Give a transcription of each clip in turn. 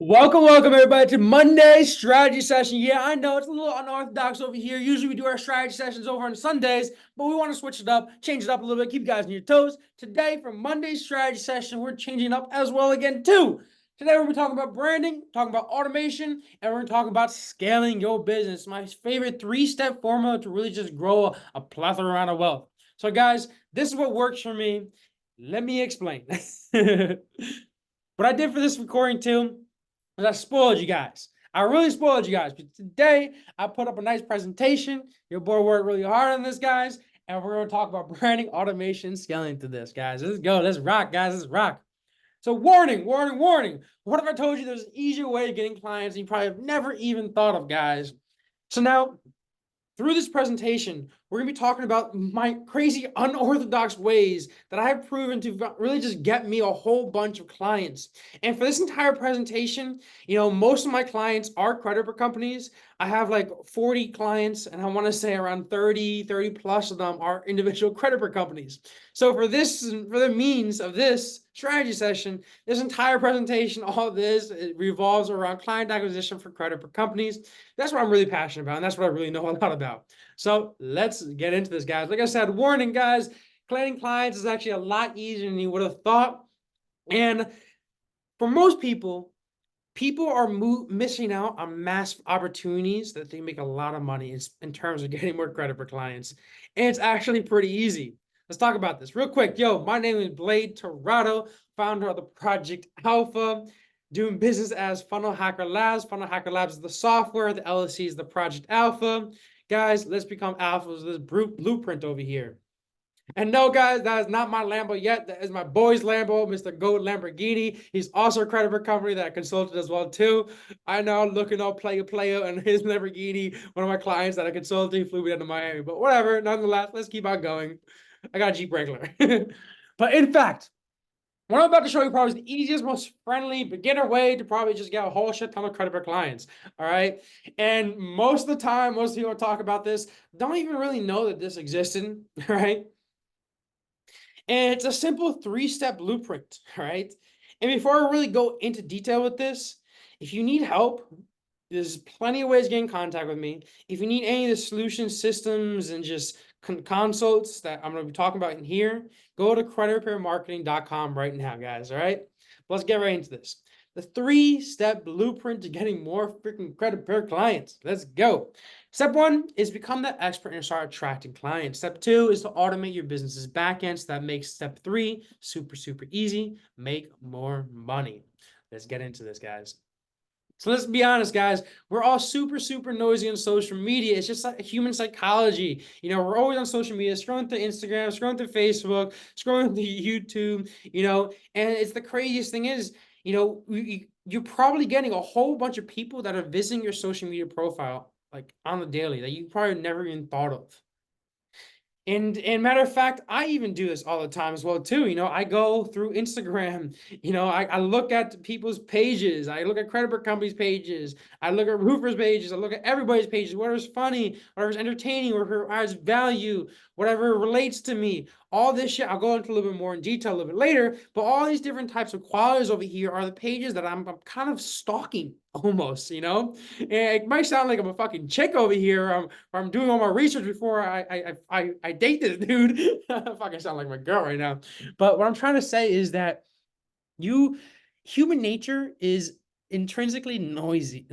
Welcome everybody to Monday's strategy session. Yeah, I know it's a little unorthodox over here. Usually we do our strategy sessions over on Sundays, but we want to switch it up, change it up a little bit, keep you guys on your toes. Today, for Monday's strategy session, we're changing up as well again too. Today we're going to be talking about branding, talking about automation, and we're going to talk about scaling your business. My favorite three-step formula to really just grow a plethora amount of wealth. So guys, this is what works for me. Let me explain. What I did for this recording too, I spoiled you guys. I really spoiled you guys. But today, I put up a nice presentation. Your boy worked really hard on this, guys. And we're going to talk about branding, automation, scaling to this, guys. Let's go. Let's rock, guys. Let's rock. So warning, warning, warning. What if I told you there's an easier way of getting clients you probably have never even thought of, guys? So now, through this presentation, we're going to be talking about my crazy unorthodox ways that I have proven to really just get me a whole bunch of clients. And for this entire presentation, most of my clients are credit bureau companies. I have like 40 clients, and I want to say around 30 plus of them are individual credit bureau companies. So for the means of this strategy session, this entire presentation, all of this, it revolves around client acquisition for credit bureau companies. That's what I'm really passionate about, and that's what I really know a lot about. So let's get into this, guys. Like I said, warning, guys, getting clients is actually a lot easier than you would have thought. And for most people, people are missing out on mass opportunities that they make a lot of money in terms of getting more credit for clients. And it's actually pretty easy. Let's talk about this real quick. Yo, my name is Blade Torado, founder of the Project Alpha, doing business as Funnel Hacker Labs. Funnel Hacker Labs is the software, the LLC is the Project Alpha. Guys, let's become alphas. This blueprint over here. And no, guys, that is not my Lambo yet. That is my boy's Lambo, Mr. Gold Lamborghini. He's also a credit bureau company that I consulted as well, too. I know, looking all player, and his Lamborghini, one of my clients that I consulted, he flew me down to Miami. But whatever, nonetheless, let's keep on going. I got a Jeep Wrangler. But in fact, what I'm about to show you probably is the easiest, most friendly beginner way to probably just get a whole shit ton of credit bureau clients. All right. And most of the time, most people talk about this don't even really know that this existed. Right. And it's a simple three-step blueprint, right? And before I really go into detail with this, if you need help, there's plenty of ways to get in contact with me. If you need any of the solution systems and just consults that I'm going to be talking about in here, go to creditrepairmarketing.com right now, guys. All right. Let's get right into this. The three-step blueprint to getting more freaking credit repair clients. Let's go. Step one is become the expert and start attracting clients. Step two is to automate your business's backend. So that makes step three super, super easy. Make more money. Let's get into this, guys. So let's be honest, guys. We're all super, super noisy on social media. It's just like human psychology. We're always on social media, scrolling through Instagram, scrolling through Facebook, scrolling through YouTube, and it's the craziest thing is, you're probably getting a whole bunch of people that are visiting your social media profile like on the daily that you probably never even thought of. And matter of fact, I even do this all the time as well too. I go through Instagram. I look at people's pages. I look at credit bureau companies' pages. I look at roofers' pages. I look at everybody's pages. Whatever's funny, whatever's entertaining, whatever has value, whatever relates to me. All this shit, I'll go into a little bit more in detail a little bit later. But all these different types of qualities over here are the pages that I'm kind of stalking almost. And it might sound like I'm a fucking chick over here. I'm doing all my research before I date this dude. I fucking sound like my girl right now. But what I'm trying to say is that human nature is intrinsically noisy.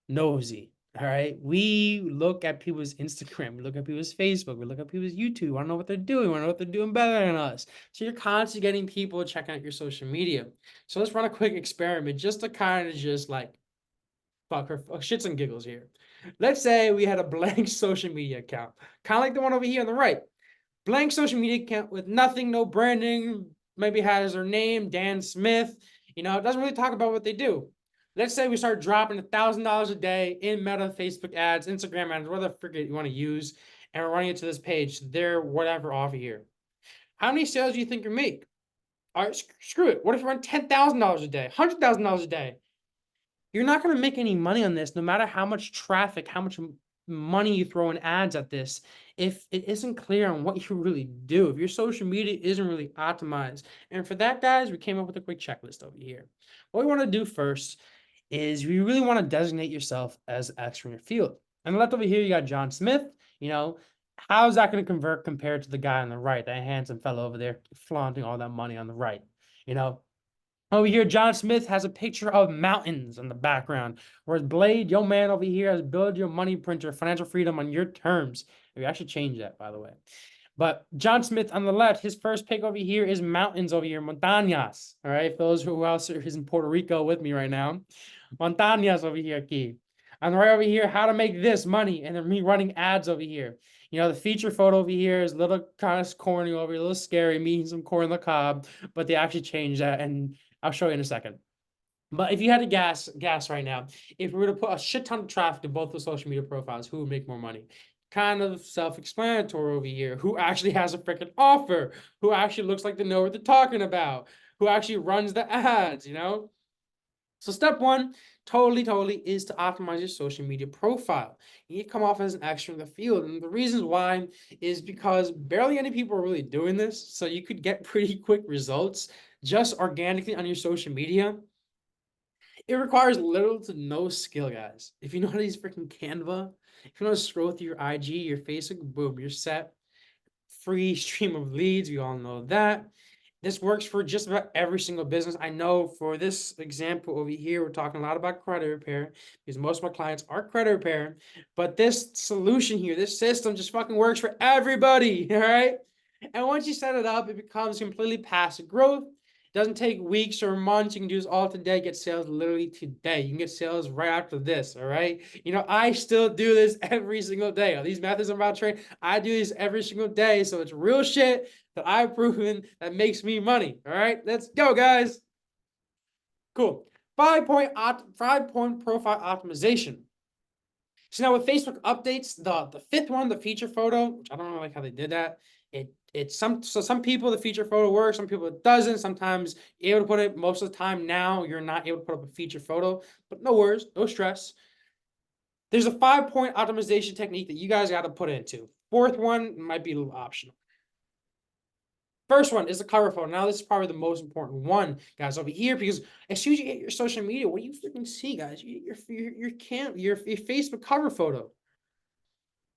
Nosy. All right. We look at people's Instagram, we look at people's Facebook, we look at people's YouTube. I don't know what they're doing. I don't know what they're doing better than us. So you're constantly getting people checking out your social media. So let's run a quick experiment just to kind of just like fuck her shits and giggles here. Let's say we had a blank social media account, kind of like the one over here on the right. Blank social media account with nothing, no branding, maybe has their name, Dan Smith. It doesn't really talk about what they do. Let's say we start dropping $1,000 a day in Meta, Facebook ads, Instagram ads, whatever the frick you want to use, and we're running it to this page. They're whatever off of here. How many sales do you think you make? All right, screw it. What if you run $10,000 a day, $100,000 a day? You're not going to make any money on this, no matter how much traffic, how much money you throw in ads at this if it isn't clear on what you really do, if your social media isn't really optimized. And for that, guys, we came up with a quick checklist over here. What we want to do first is we really want to designate yourself as an expert in your field. On the left over here, you got John Smith. You know, how's that going to convert compared to the guy on the right, that handsome fellow over there flaunting all that money on the right? You know, over here, John Smith has a picture of mountains in the background. Whereas Blade, your man over here, has build your money printer, financial freedom on your terms. We actually changed that, by the way. But John Smith on the left, his first pick over here is mountains over here, montañas. All right, for those who else is in Puerto Rico with me right now, montañas over here, key. On the right over here, how to make this money, and then me running ads over here. You know, the feature photo over here is a little kind of corny over here, a little scary, me eating some corn on the cob, but they actually changed that, and I'll show you in a second. But if you had to guess right now, if we were to put a shit ton of traffic to both the social media profiles, who would make more money? Kind of self-explanatory over here. Who actually has a freaking offer? Who actually looks like they know what they're talking about? Who actually runs the ads, you know? So step one, totally is to optimize your social media profile. You need to come off as an expert in the field. And the reasons why is because barely any people are really doing this. So you could get pretty quick results just organically on your social media. It requires little to no skill, guys. If you know how to use freaking Canva, if you know how to scroll through your IG, your Facebook, boom, you're set. Free stream of leads, we all know that. This works for just about every single business. I know for this example over here, we're talking a lot about credit repair because most of my clients are credit repair. But this solution here, this system just fucking works for everybody, all right? And once you set it up, it becomes completely passive growth. It doesn't take weeks or months. You can do this all today, get sales literally today. You can get sales right after this, all right? You know, I still do this every single day. These methods I'm about to train, I do this every single day. So it's real shit that I've proven that makes me money, all right? Let's go, guys. Cool. 5-point profile optimization. So now with Facebook updates, the fifth one, the feature photo, which I don't really like how they did that. Some people the feature photo works, some people it doesn't. Sometimes you're able to put it. Most of the time now you're not able to put up a feature photo, but no worries, no stress. There's a 5-point optimization technique that you guys got to put into. Fourth one might be a little optional. First one is the cover photo. Now, this is probably the most important one, guys, over here, because as soon as you get your social media, what do you freaking see, guys? Your Facebook cover photo.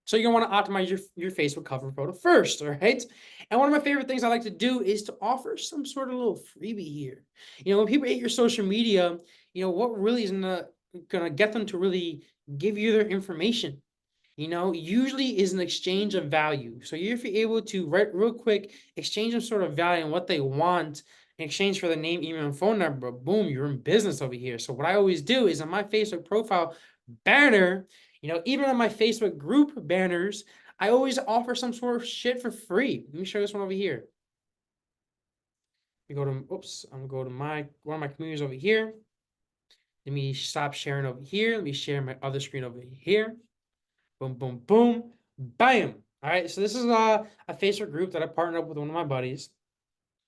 So you're gonna want to optimize your Facebook cover photo first, all right? And one of my favorite things I like to do is to offer some sort of little freebie here. You know, when people hit your social media, you know, what really is gonna get them to really give you their information? You know, usually is an exchange of value. So if you're able to real quick exchange some sort of value and what they want in exchange for the name, email, and phone number, boom, you're in business over here. So what I always do is on my Facebook profile banner, you know, even on my Facebook group banners, I always offer some sort of shit for free. Let me show you this one over here. We go to, oops, I'm gonna go to one of my communities over here. Let me stop sharing over here. Let me share my other screen over here. Boom, boom, boom, bam. All right, so this is a Facebook group that I partnered up with one of my buddies.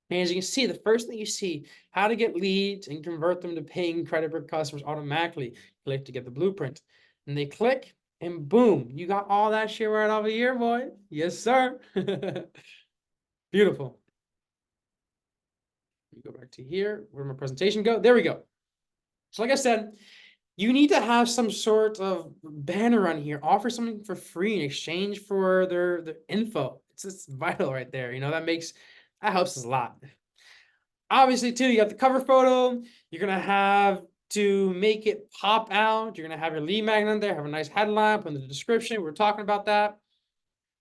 And as you can see, the first thing you see, how to get leads and convert them to paying credit card customers automatically. Click to get the blueprint. And they click, and boom, you got all that shit right over here, boy. Yes, sir. Beautiful. Let me go back to here. Where did my presentation go? There we go. So like I said, you need to have some sort of banner on here, offer something for free in exchange for their info. It's just vital right there. You know, that helps us a lot. Obviously, too, you have the cover photo. You're gonna have to make it pop out. You're gonna have your lead magnet in there, have a nice headline, put in the description. We're talking about that.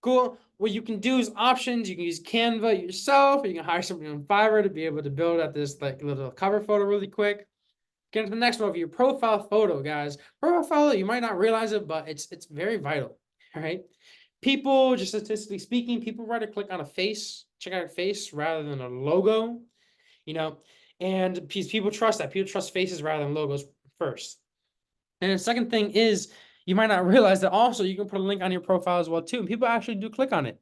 Cool. What you can do is options. You can use Canva yourself, or you can hire somebody on Fiverr to be able to build out this like little cover photo really quick. Get into the next one of your profile photo, guys. Profile photo, you might not realize it, but it's very vital. All right. People, just statistically speaking, people rather click on a face, check out a face rather than a logo, you know, and people trust that. People trust faces rather than logos first. And the second thing is you might not realize that also you can put a link on your profile as well too. And people actually do click on it.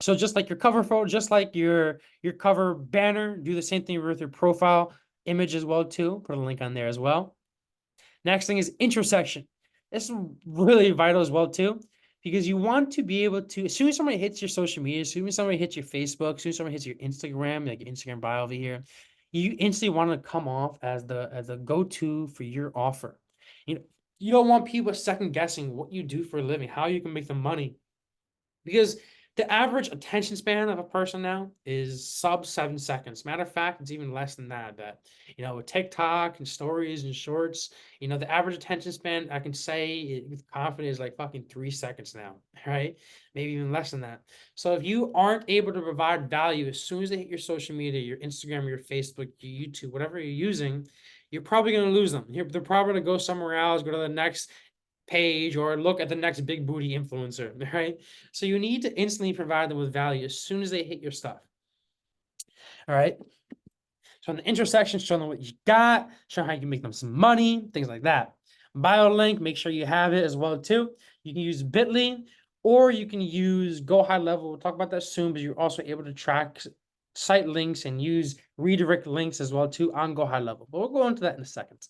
So just like your cover photo, just like your cover banner, do the same thing with your profile image as well too. Put a link on there as well. Next thing is intro section. It's really vital as well too, because you want to be able to, as soon as somebody hits your social media, as soon as somebody hits your Facebook, as soon as somebody hits your Instagram, like your Instagram bio over here, you instantly want to come off as the go-to for your offer. You know, you don't want people second guessing what you do for a living, how you can make the money, because the average attention span of a person now is sub 7 seconds. Matter of fact, it's even less than that. But with TikTok and stories and shorts, the average attention span, I can say with confidence, is like fucking 3 seconds now, right? Maybe even less than that. So if you aren't able to provide value as soon as they hit your social media, your Instagram, your Facebook, your YouTube, whatever you're using, you're probably going to lose them. They're probably going to go somewhere else, go to the next page, or look at the next big booty influencer, right? So you need to instantly provide them with value as soon as they hit your stuff. All right. So in the intersection, show them what you got, show them how you can make them some money, things like that. Bio link, make sure you have it as well too. You can use Bitly, or you can use Go High Level. We'll talk about that soon, but you're also able to track site links and use redirect links as well too on Go High Level. But we'll go into that in a second.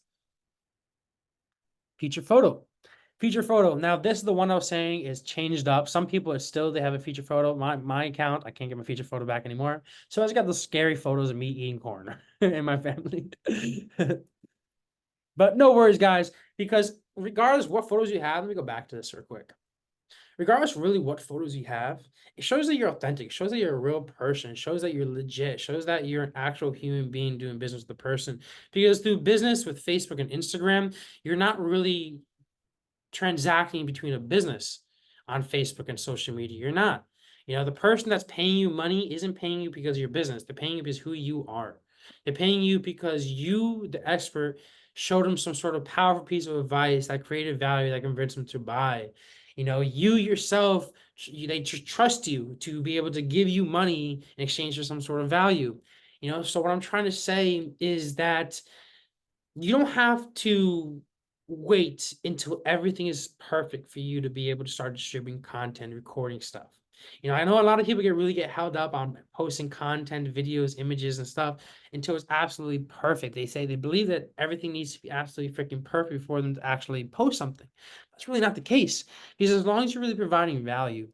Feature photo. Feature photo. Now, this is the one I was saying is changed up. Some people are still, they have a feature photo. My account, I can't get my feature photo back anymore. So I just got those scary photos of me eating corn in my family. But no worries, guys, because regardless what photos you have, let me go back to this real quick. Regardless really what photos you have, it shows that you're authentic. It shows that you're a real person. It shows that you're legit. It shows that you're an actual human being doing business with the person. Because through business with Facebook and Instagram, you're not really transacting between a business on Facebook and social media. You're not. The person that's paying you money isn't paying you because of your business. They're paying you because who you are. They're paying you because you, the expert, showed them some sort of powerful piece of advice that created value that convinced them to buy. You yourself, they trust you to be able to give you money in exchange for some sort of value. So what I'm trying to say is that you don't have to wait until everything is perfect for you to be able to start distributing content, recording stuff. I know a lot of people really get held up on posting content, videos, images, and stuff until it's absolutely perfect. They believe that everything needs to be absolutely freaking perfect for them to actually post something. That's really not the case, because as long as you're really providing value,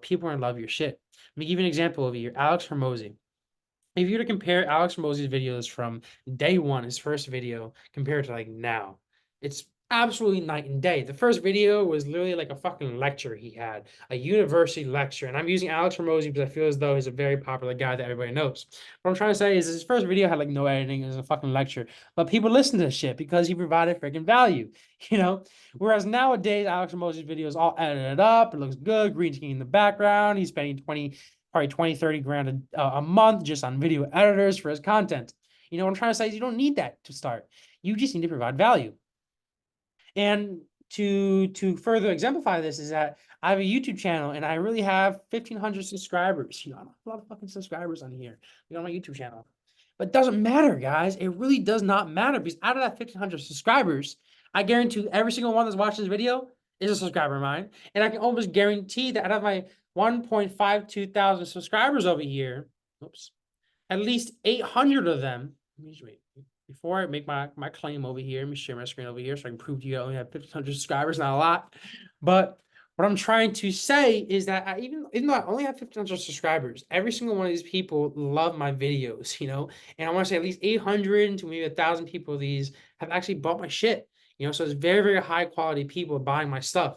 people are in love with your shit. Let me give you an example over here. Alex Hermosi. If you were to compare Alex Hormozi's videos from day one, his first video, compared to like now, it's absolutely night and day. The first video was literally like a fucking lecture he had, a university lecture. And I'm using Alex Hormozi because I feel as though he's a very popular guy that everybody knows. What I'm trying to say is his first video had like no editing, it was a fucking lecture. But people listen to this shit because he provided freaking value, you know? Whereas nowadays, Alex Hormozi's videos all edited up, it looks good, green screen in the background, he's spending probably 20, 30 grand a month just on video editors for his content. What I'm trying to say is you don't need that to start. You just need to provide value. And to further exemplify this is that I have a YouTube channel and I really have 1,500 subscribers. I have a lot of fucking subscribers on here, on my YouTube channel. But it doesn't matter, guys. It really does not matter, because out of that 1,500 subscribers, I guarantee every single one that's watching this video is a subscriber of mine. And I can almost guarantee that out of my 1.52 thousand subscribers over here, oops, at least 800 of them, let me just wait. Before I make my claim over here, let me share my screen over here so I can prove to you I only have 1,500 subscribers, not a lot. But what I'm trying to say is that even though I only have 1,500 subscribers, every single one of these people love my videos, and I want to say at least 800 to maybe 1,000 people of these have actually bought my shit, so it's very, very high quality people buying my stuff.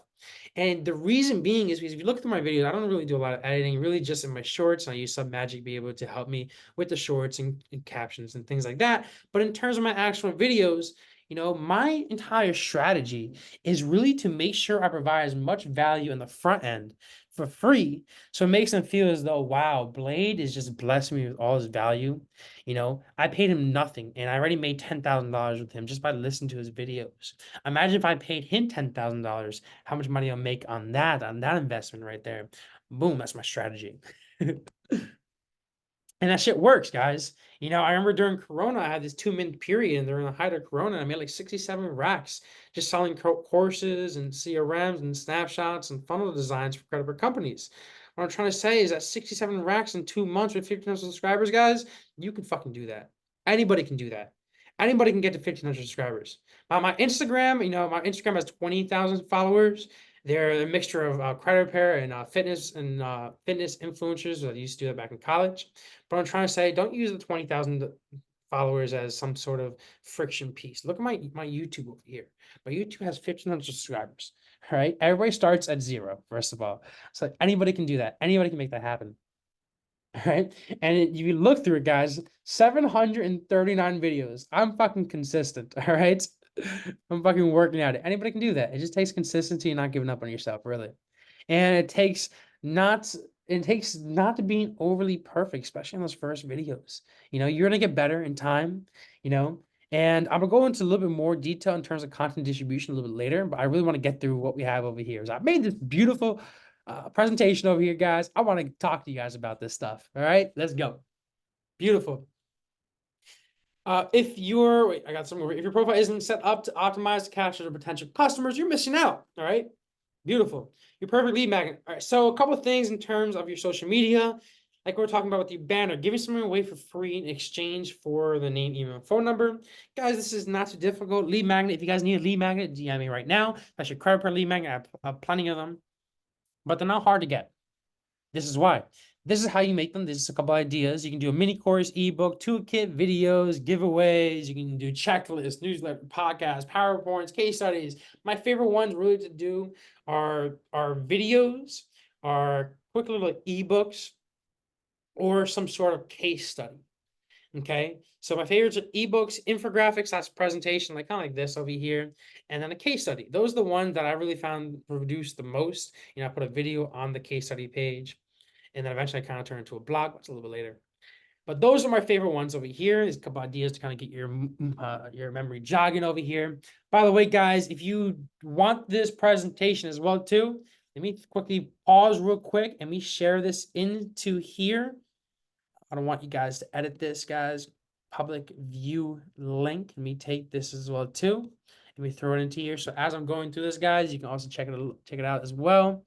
And the reason being is because if you look through my videos, I don't really do a lot of editing, really just in my shorts. And I use Submagic to be able to help me with the shorts and captions and things like that. But in terms of my actual videos, my entire strategy is really to make sure I provide as much value in the front end for free. So it makes them feel as though, wow, Blade is just blessing me with all his value. I paid him nothing and I already made $10,000 with him just by listening to his videos. Imagine if I paid him $10,000, how much money I'll make on that investment right there. Boom, that's my strategy. And that shit works, guys. I remember during Corona, I had this 2-month period, and during the height of Corona, I made like 67 racks just selling courses and CRMs and snapshots and funnel designs for credible companies. What I'm trying to say is that 67 racks in 2 months with 1,500 subscribers, guys, you can fucking do that. Anybody can do that. Anybody can get to 1,500 subscribers. My Instagram, my Instagram has 20,000 followers. They're a mixture of credit repair and fitness influencers. I used to do that back in college. But I'm trying to say, don't use the 20,000 followers as some sort of friction piece. Look at my YouTube over here. My YouTube has 1,500 subscribers. All right. Everybody starts at zero, first of all. So anybody can do that. Anybody can make that happen. All right. And you look through it, guys, 739 videos. I'm fucking consistent. All right. I'm fucking working at it. Anybody can do that. It just takes consistency and not giving up on yourself, really. And not it takes not to being overly perfect, especially in those first videos. You're gonna get better in time, you know. And I'm gonna go into a little bit more detail in terms of content distribution a little bit later, but I really want to get through what we have over here. So I made this beautiful presentation over here, guys. I want to talk to you guys about this stuff. All right, let's go. Beautiful. If I got some over here. If your profile isn't set up to optimize to capture the potential customers, you're missing out. All right. Beautiful. Your perfect lead magnet. All right. So a couple of things in terms of your social media, like we are talking about with the banner, giving something away for free in exchange for the name, email, phone number. Guys, this is not too difficult. Lead magnet. If you guys need a lead magnet, DM me right now. That's your credit card lead magnet. I have plenty of them, but they're not hard to get. This is why. This is how you make them. This is a couple ideas. You can do a mini course, ebook, toolkit, videos, giveaways. You can do checklists, newsletter, podcasts, PowerPoints, case studies. My favorite ones really to do are videos, are quick little ebooks, or some sort of case study. Okay, so my favorites are ebooks, infographics, that's presentation, like kind of like this over here, and then a case study. Those are the ones that I really found produce the most. I put a video on the case study page, and then eventually I kind of turn into a blog. That's a little bit later. But those are my favorite ones over here. There's a couple ideas to kind of get your memory jogging over here. By the way, guys, if you want this presentation as well too, let me quickly pause real quick and me share this into here. I don't want you guys to edit this, guys. Public view link. Let me take this as well too. Let me throw it into here. So as I'm going through this, guys, you can also check it out as well.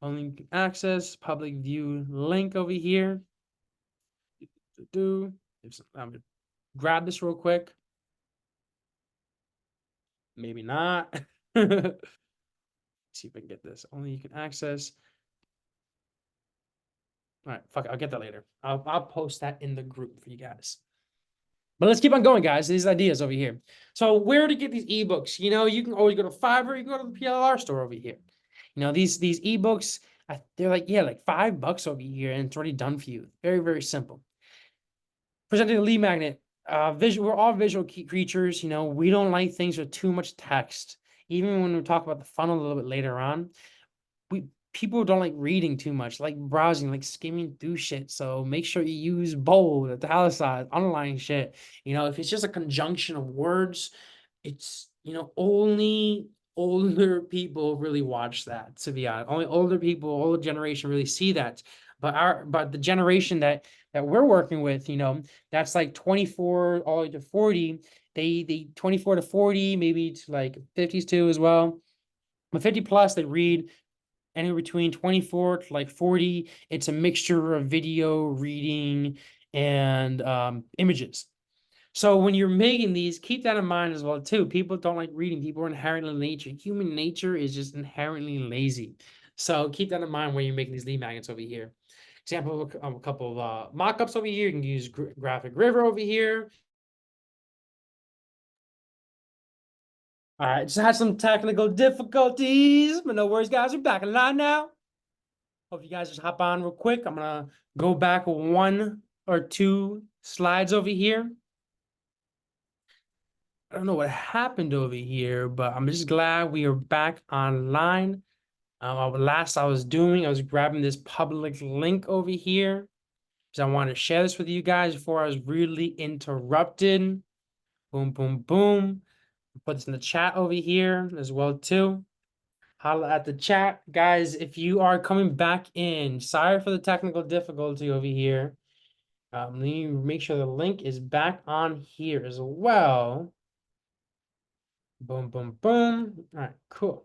Only access public view link over here. I'm gonna grab this real quick. Maybe not. See if I can get this. Only you can access. All right, fuck it, I'll get that later. I'll post that in the group for you guys. But let's keep on going, guys. These ideas over here. So where to get these ebooks? You can always go to Fiverr. You can go to the PLR store over here. These ebooks, they're like $5 over here, and it's already done for you. Very, very simple. Presenting a lead magnet. We're all visual creatures. We don't like things with too much text. Even when we talk about the funnel a little bit later on, people don't like reading too much, like browsing, like skimming through shit. So make sure you use bold, italicized, underline shit. If it's just a conjunction of words, it's only older people really watch that, to be honest. Only older people, older generation really see that. But the generation that we're working with, that's like 24 all the way to 40. They 24 to 40, maybe to like 50s too as well. But 50 plus, they read anywhere between 24 to like 40. It's a mixture of video, reading, and images. So when you're making these, keep that in mind as well too. People don't like reading. People are inherently nature. Human nature is just inherently lazy. So keep that in mind when you're making these lead magnets over here. Example of a couple of mock-ups over here. You can use Graphic River over here. All right, just had some technical difficulties, but no worries, guys. We're back in line now. Hope you guys just hop on real quick. I'm gonna go back one or two slides over here. I don't know what happened over here, but I'm just glad we are back online. Last I was grabbing this public link over here because I wanted to share this with you guys before I was really interrupted. Boom, boom, boom. Put this in the chat over here as well too. Holla at the chat. Guys, if you are coming back in, sorry for the technical difficulty over here. Let me make sure the link is back on here as well. Boom, boom, boom. All right, cool.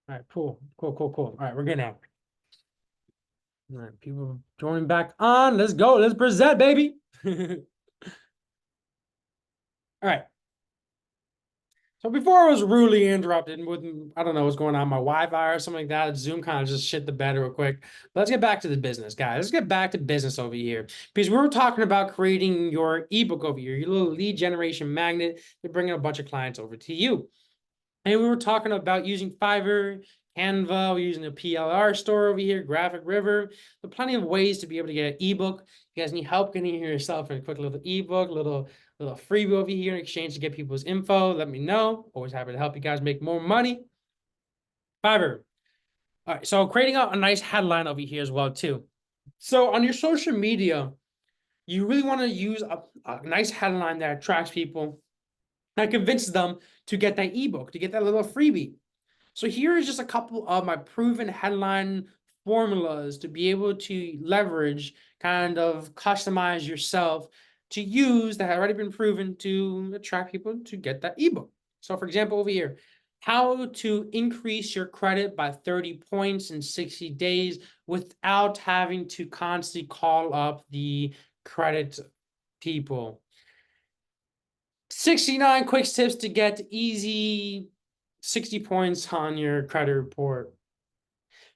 All right, cool. All right, we're getting out. All right, people joining back on. Let's go. Let's present, baby. All right. So before I was rudely interrupted with, I don't know what's going on, my Wi-Fi or something like that. Zoom kind of just shit the bed real quick. But let's get back to the business, guys. Let's get back to business over here. Because we were talking about creating your ebook over here, your little lead generation magnet to bring a bunch of clients over to you. And we were talking about using Fiverr, Canva, we're using the PLR store over here, Graphic River. There are plenty of ways to be able to get an ebook. If you guys need help getting yourself in a quick little ebook, little freebie over here in exchange to get people's info, let me know. Always happy to help you guys make more money. Fiverr. All right, so creating a nice headline over here as well too. So on your social media, you really want to use a nice headline that attracts people, that convinces them to get that ebook, to get that little freebie. So here is just a couple of my proven headline formulas to be able to leverage, kind of customize yourself to use that have already been proven to attract people to get that ebook. So for example, over here, how to increase your credit by 30 points in 60 days without having to constantly call up the credit people. 69 quick tips to get easy 60 points on your credit report.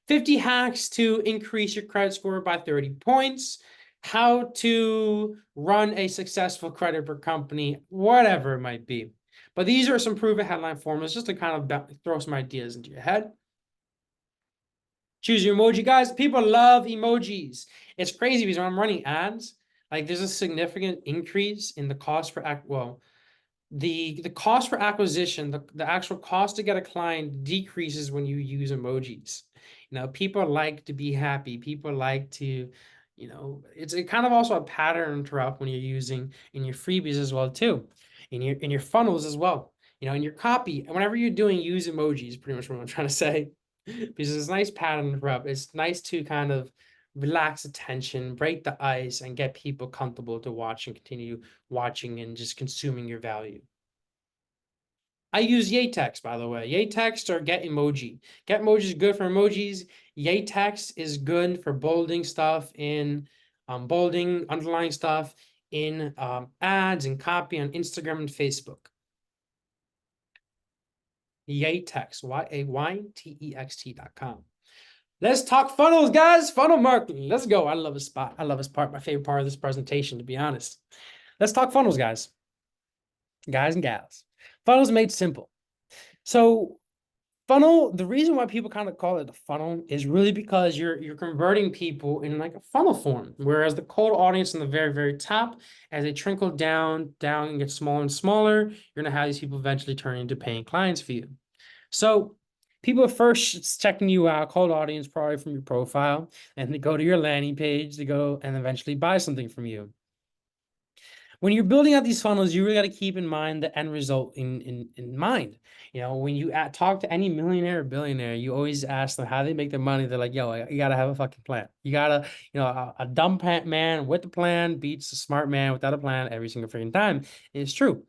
50 hacks to increase your credit score by 30 points. How to run a successful credit for company, whatever it might be. But these are some proven headline formulas just to kind of throw some ideas into your head. Choose your emoji, guys. People love emojis. It's crazy because when I'm running ads, like there's a significant increase in the cost for the cost for acquisition, the actual cost to get a client decreases when you use emojis. You know, people like to be happy. People like to, you know, it's kind of also a pattern interrupt when you're using in your freebies as well too, in your funnels as well. You know, in your copy, whenever you're doing, use emojis. Pretty much what I'm trying to say, because it's a nice pattern interrupt. It's nice to kind of relax attention, break the ice, and get people comfortable to watch and continue watching and just consuming your value. I use Yay Text, by the way. Yay Text or Get Emoji. Get Emoji is good for emojis. Yay Text is good for bolding stuff in bolding, underlying stuff in ads and copy on Instagram and Facebook. Yay Text, YAYTEXT.com. Let's talk funnels, guys. Funnel marketing. Let's go. I love this spot. I love this part. My favorite part of this presentation, to be honest. Let's talk funnels, guys and gals. Funnels made simple. So funnel, the reason why people kind of call it a funnel is really because you're converting people in like a funnel form, whereas the cold audience in the very, very top, as they trickle down and get smaller and smaller, you're gonna have these people eventually turn into paying clients for you. So people are first checking you out, cold audience probably from your profile, and they go to your landing page, they go and eventually buy something from you. When you're building out these funnels, you really got to keep in mind the end result in mind. You know, when you talk to any millionaire or billionaire, you always ask them how they make their money. They're like, yo, you got to have a fucking plan. You got to, you know, a dumb man with a plan beats a smart man without a plan every single freaking time. It's true.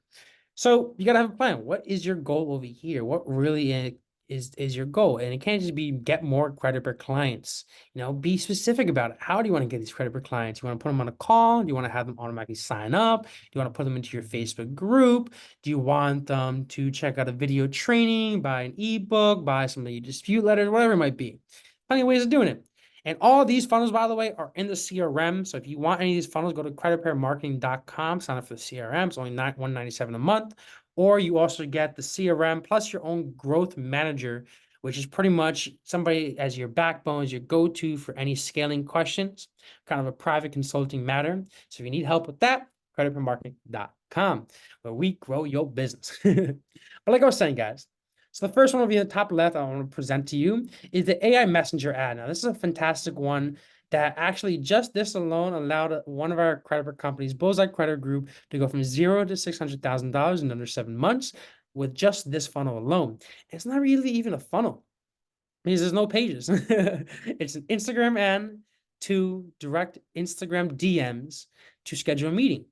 So you got to have a plan. What is your goal over here? What really is your goal? And it can't just be get more credit per clients. You know, be specific about it. How do you want to get these credit per clients? You want to put them on a call? Do you want to have them automatically sign up? Do you want to put them into your Facebook group? Do you want them to check out a video training, buy an ebook, buy some of your dispute letters, whatever it might be? Plenty of ways of doing it. And all of these funnels, by the way, are in the CRM. So if you want any of these funnels, go to creditrepairmarketing.com, sign up for the CRM. It's only $197 a month. Or you also get the CRM plus your own growth manager, which is pretty much somebody as your backbone, as your go-to for any scaling questions, kind of a private consulting matter. So if you need help with that, creditrepairmarketing.com, where we grow your business. But like I was saying, guys, so the first one over here, the top left, I want to present to you is the AI Messenger ad. Now, this is a fantastic one that actually just this alone allowed one of our credit companies, Bullseye Credit Group, to go from $0 to $600,000 in under 7 months with just this funnel alone. It's not really even a funnel because there's no pages. It's an Instagram ad to direct Instagram DMs to schedule a meeting.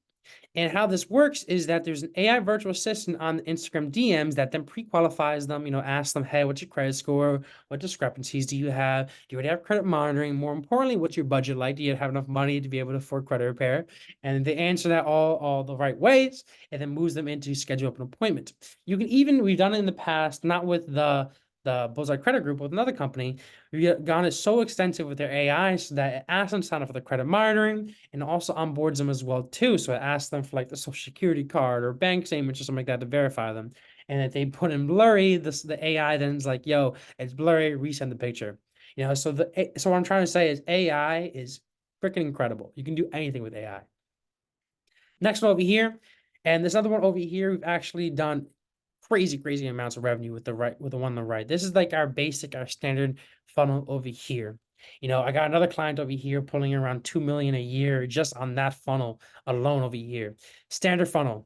And how this works is that there's an AI virtual assistant on the Instagram DMs that then pre-qualifies them, asks them, hey, what's your credit score? What discrepancies do you have? Do you already have credit monitoring? More importantly, what's your budget like? Do you have enough money to be able to afford credit repair? And they answer that all the right ways, and then moves them into schedule up an appointment. You can even, we've done it in the past, not with the Bullseye Credit Group, with another company. We've gone it so extensive with their AI so that it asks them to sign up for the credit monitoring and also onboards them as well too. So it asks them for like the social security card or bank statements or something like that to verify them. And if they put in blurry, the AI then is like, yo, it's blurry, resend the picture. So what I'm trying to say is AI is freaking incredible. You can do anything with AI. Next one over here, and this other one over here, we've actually done crazy amounts of revenue with the one on the right. This is like our basic, our standard funnel over here. I got another client over here pulling around 2 million a year just on that funnel alone over here. Standard funnel,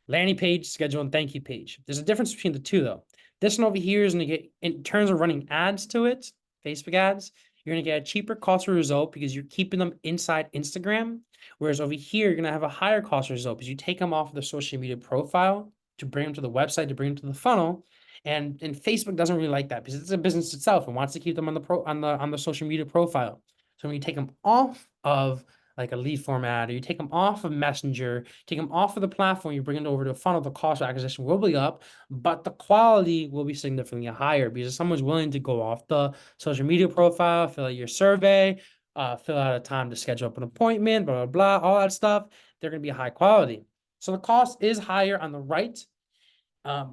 landing page, schedule, and thank you page. There's a difference between the two though. This one over here is going to get, in terms of running ads to it, Facebook ads, you're going to get a cheaper cost per result because you're keeping them inside Instagram. Whereas over here, you're going to have a higher cost result because you take them off of the social media profile to bring them to the website, to bring them to the funnel. And Facebook doesn't really like that because it's a business itself and wants to keep them on the social media profile. So when you take them off of like a lead format, or you take them off of Messenger, take them off of the platform, you bring it over to a funnel, the cost of acquisition will be up, but the quality will be significantly higher because if someone's willing to go off the social media profile, fill out your survey, fill out a time to schedule up an appointment, blah, blah, blah, all that stuff, they're going to be high quality. So the cost is higher on the right.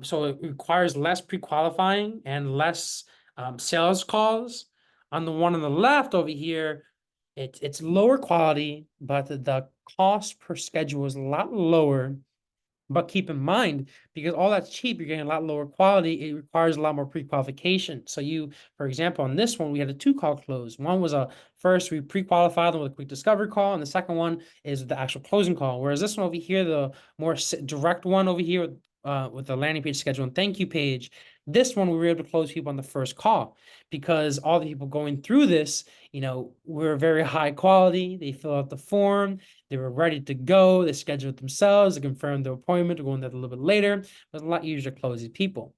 So it requires less pre-qualifying and less sales calls. On the one on the left over here, it's lower quality, but the cost per schedule is a lot lower. But keep in mind, because all that's cheap, you're getting a lot lower quality. It requires a lot more pre-qualification. So for example, on this one, we had a 2-call close. One was first we pre-qualified them with a quick discovery call, and the second one is the actual closing call. Whereas this one over here, the more direct one over here with the landing page schedule and thank you page, this one we were able to close people on the first call because all the people going through this, were very high quality. They fill out the form. They were ready to go. They scheduled themselves. They confirmed their appointment. We'll go into that a little bit later. It was a lot easier to close these people.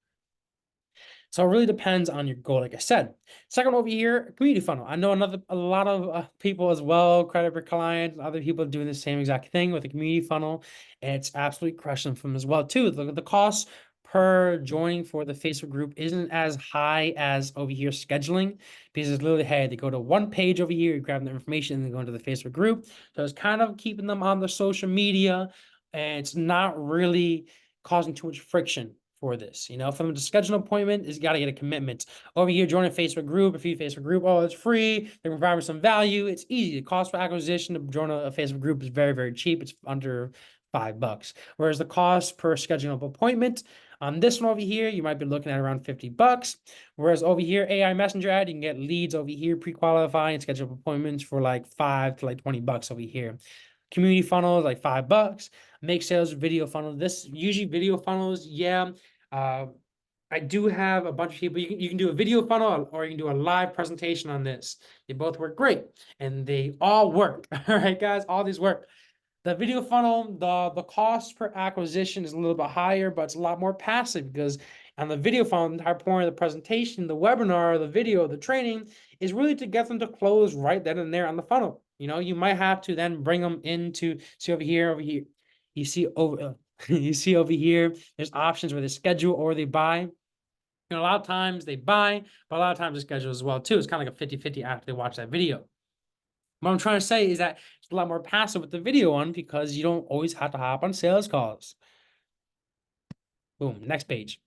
So it really depends on your goal, like I said. Second over here, community funnel. I know a lot of people as well, credit for clients, other people doing the same exact thing with a community funnel, and it's absolutely crushing them as well too. The cost per joining for the Facebook group isn't as high as over here scheduling because it's literally, hey, they go to one page over here, you grab their information, and they go into the Facebook group. So it's kind of keeping them on the social media, and it's not really causing too much friction for this. For them to schedule an appointment, is got to get a commitment. Over here, join a Facebook group, a few Facebook group. Oh, it's free. They're providing some value. It's easy. The cost for acquisition to join a Facebook group is very cheap. It's under $5. Whereas the cost per scheduling appointment on this one over here, you might be looking at around $50. Whereas over here, AI Messenger ad, you can get leads over here, pre-qualify and schedule appointments for like $5 to like $20 over here. Community funnels like $5. Make sales video funnel. This usually video funnels, yeah. I do have a bunch of people. You can do a video funnel or you can do a live presentation on this. They both work great and they all work. All right, guys, all these work. The video funnel, the cost per acquisition is a little bit higher, but it's a lot more passive because on the video funnel, the entire point of the presentation, the webinar, the video, the training is really to get them to close right then and there on the funnel. You might have to then bring them into, see over here. You see you see over here, there's options where they schedule or they buy. A lot of times they buy, but a lot of times they schedule as well too. It's kind of like a 50-50 after they watch that video. What I'm trying to say is that it's a lot more passive with the video one because you don't always have to hop on sales calls. Boom, next page,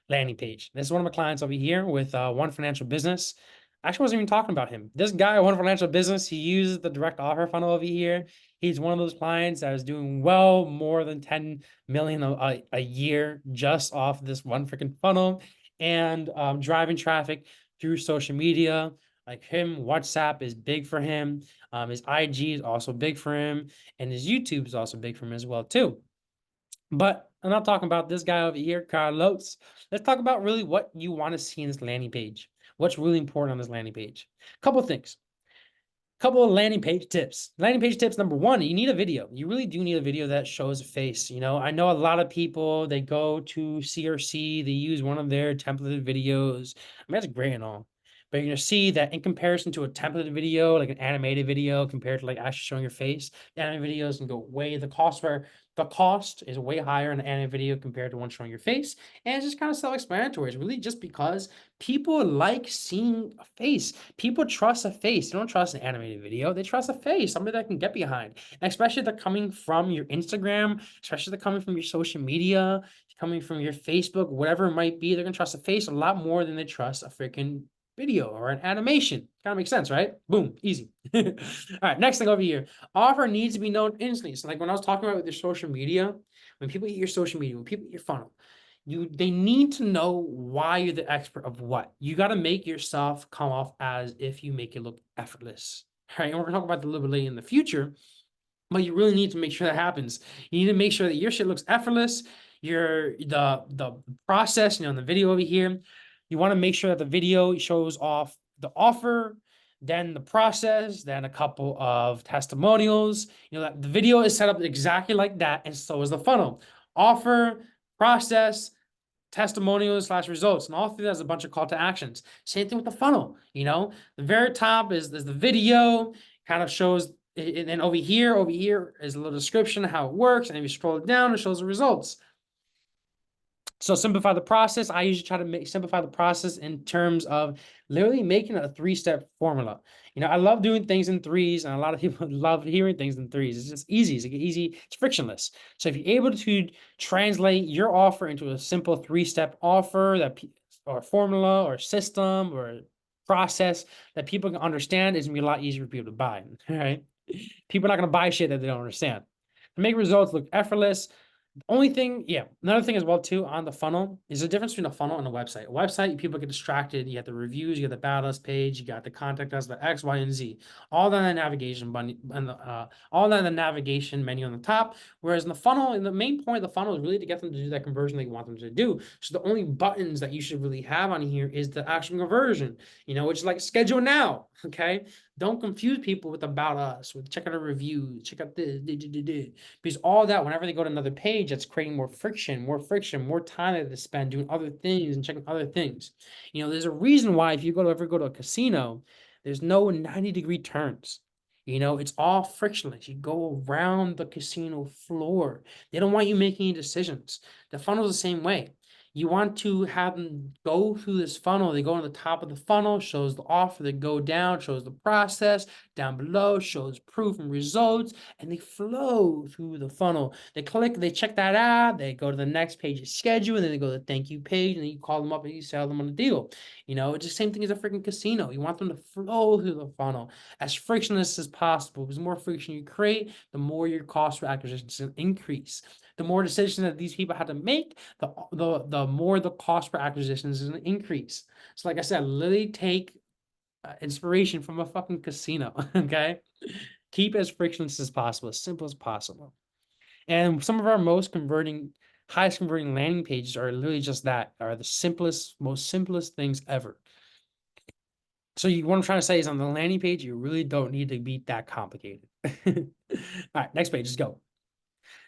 landing page. This is one of my clients over here with One Financial Business. I actually wasn't even talking about him. This guy, One Financial Business, he uses the direct offer funnel over here. He's one of those clients that is doing well more than 10 million a year just off this one freaking funnel and driving traffic through social media. Like him, WhatsApp is big for him. His IG is also big for him, and his YouTube is also big for him as well too. But I'm not talking about this guy over here, Carlos. Let's talk about really what you want to see in this landing page. What's really important on this landing page? Couple things. couple of landing page tips. Landing page tips number one, you need a video. You really do need a video that shows a face. You know, I know a lot of people, they go to CRC, they use one of their templated videos. I mean, that's great and all. But you're gonna see that in comparison to a templated video, like an animated video, compared to like actually showing your face, the animated videos can go way, the cost is way higher in an animated video compared to one showing your face. And it's just kind of self-explanatory. It's really just because people like seeing a face. People trust a face. They don't trust an animated video. They trust a face, somebody that can get behind. And especially if they're coming from your Instagram, especially if they're coming from your social media, coming from your Facebook, whatever it might be, they're gonna trust a face a lot more than they trust a freaking video or an animation. Kind of makes sense, right? Boom, easy. All right, next thing over here. Offer needs to be known instantly. So like when I was talking about with your social media, when people eat your social media, when people eat your funnel, they need to know why you're the expert of what. You got to make yourself come off as if you make it look effortless. All right, and we're gonna talk about that a little bit later in the future, but you really need to make sure that happens. You need to make sure that your shit looks effortless. The process, in the video over here, you want to make sure that the video shows off the offer, then the process, then a couple of testimonials. That the video is set up exactly like that, and so is the funnel. Offer, process, testimonials / results, and all through that is a bunch of call to actions. Same thing with the funnel. The very top is the video, kind of shows, and then over here is a little description of how it works, and if you scroll it down, it shows the results. So simplify the process. I usually try to simplify the process in terms of literally making a 3-step formula. I love doing things in threes, and a lot of people love hearing things in threes. It's just easy. It's easy. It's frictionless. So if you're able to translate your offer into a simple 3-step offer or formula or system or process that people can understand, it's gonna be a lot easier for people to buy. All right. People are not gonna buy shit that they don't understand. To make results look effortless, only thing, another thing as well too on the funnel is the difference between a funnel and a website. A website, people get distracted. You have the reviews, you got the about us page, you got the contact us, the X, Y, and Z, all that in the navigation button and all that in the navigation menu on the top. Whereas in the funnel, and the main point of the funnel is really to get them to do that conversion they want them to do. So the only buttons that you should really have on here is the actual conversion, which is like schedule now. Okay, don't confuse people with about us, with check out our reviews, check out this, because all that, whenever they go to another page, that's creating more friction, more time that they spend doing other things and checking other things. There's a reason why if you ever go to a casino, there's no 90-degree turns. It's all frictionless. You go around the casino floor. They don't want you making any decisions. The funnel's the same way. You want to have them go through this funnel. They go on the top of the funnel, shows the offer. They go down, shows the process. Down below, shows proof and results. And they flow through the funnel. They click, they check that out. They go to the next page of schedule. And then they go to the thank you page. And then you call them up and you sell them on a deal. It's the same thing as a freaking casino. You want them to flow through the funnel as frictionless as possible. Because the more friction you create, the more your cost for acquisition is going to increase. The more decisions that these people have to make, the more the cost per acquisition is going to increase. So like I said, literally take inspiration from a fucking casino, okay? Keep as frictionless as possible, as simple as possible. And some of our highest converting landing pages are literally just that, are the most simplest things ever. So what I'm trying to say is on the landing page, you really don't need to be that complicated. All right, next page, let's go.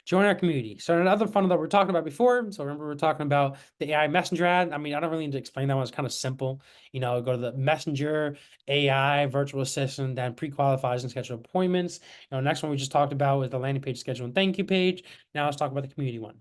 Join our community. So another funnel that we're talking about before. So remember, we're talking about the AI messenger ad. I mean, I don't really need to explain that one. It's kind of simple. Go to the messenger, AI, virtual assistant, then pre-qualifies and schedule appointments. Next one we just talked about was the landing page schedule and thank you page. Now let's talk about the community one.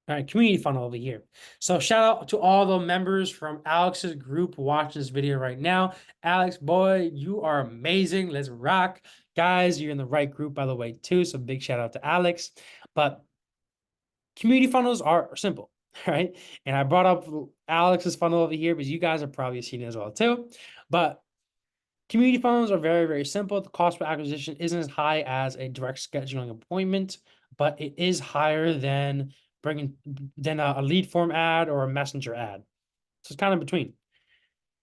All right, community funnel over here. So shout out to all the members from Alex's group watching this video right now. Alex, boy, you are amazing. Let's rock. Guys, you're in the right group, by the way, too. So big shout out to Alex. But community funnels are simple, right? And I brought up Alex's funnel over here because you guys have probably seen it as well, too. But community funnels are very, very simple. The cost per acquisition isn't as high as a direct scheduling appointment, but it is higher than a lead form ad or a messenger ad. So it's kind of in between.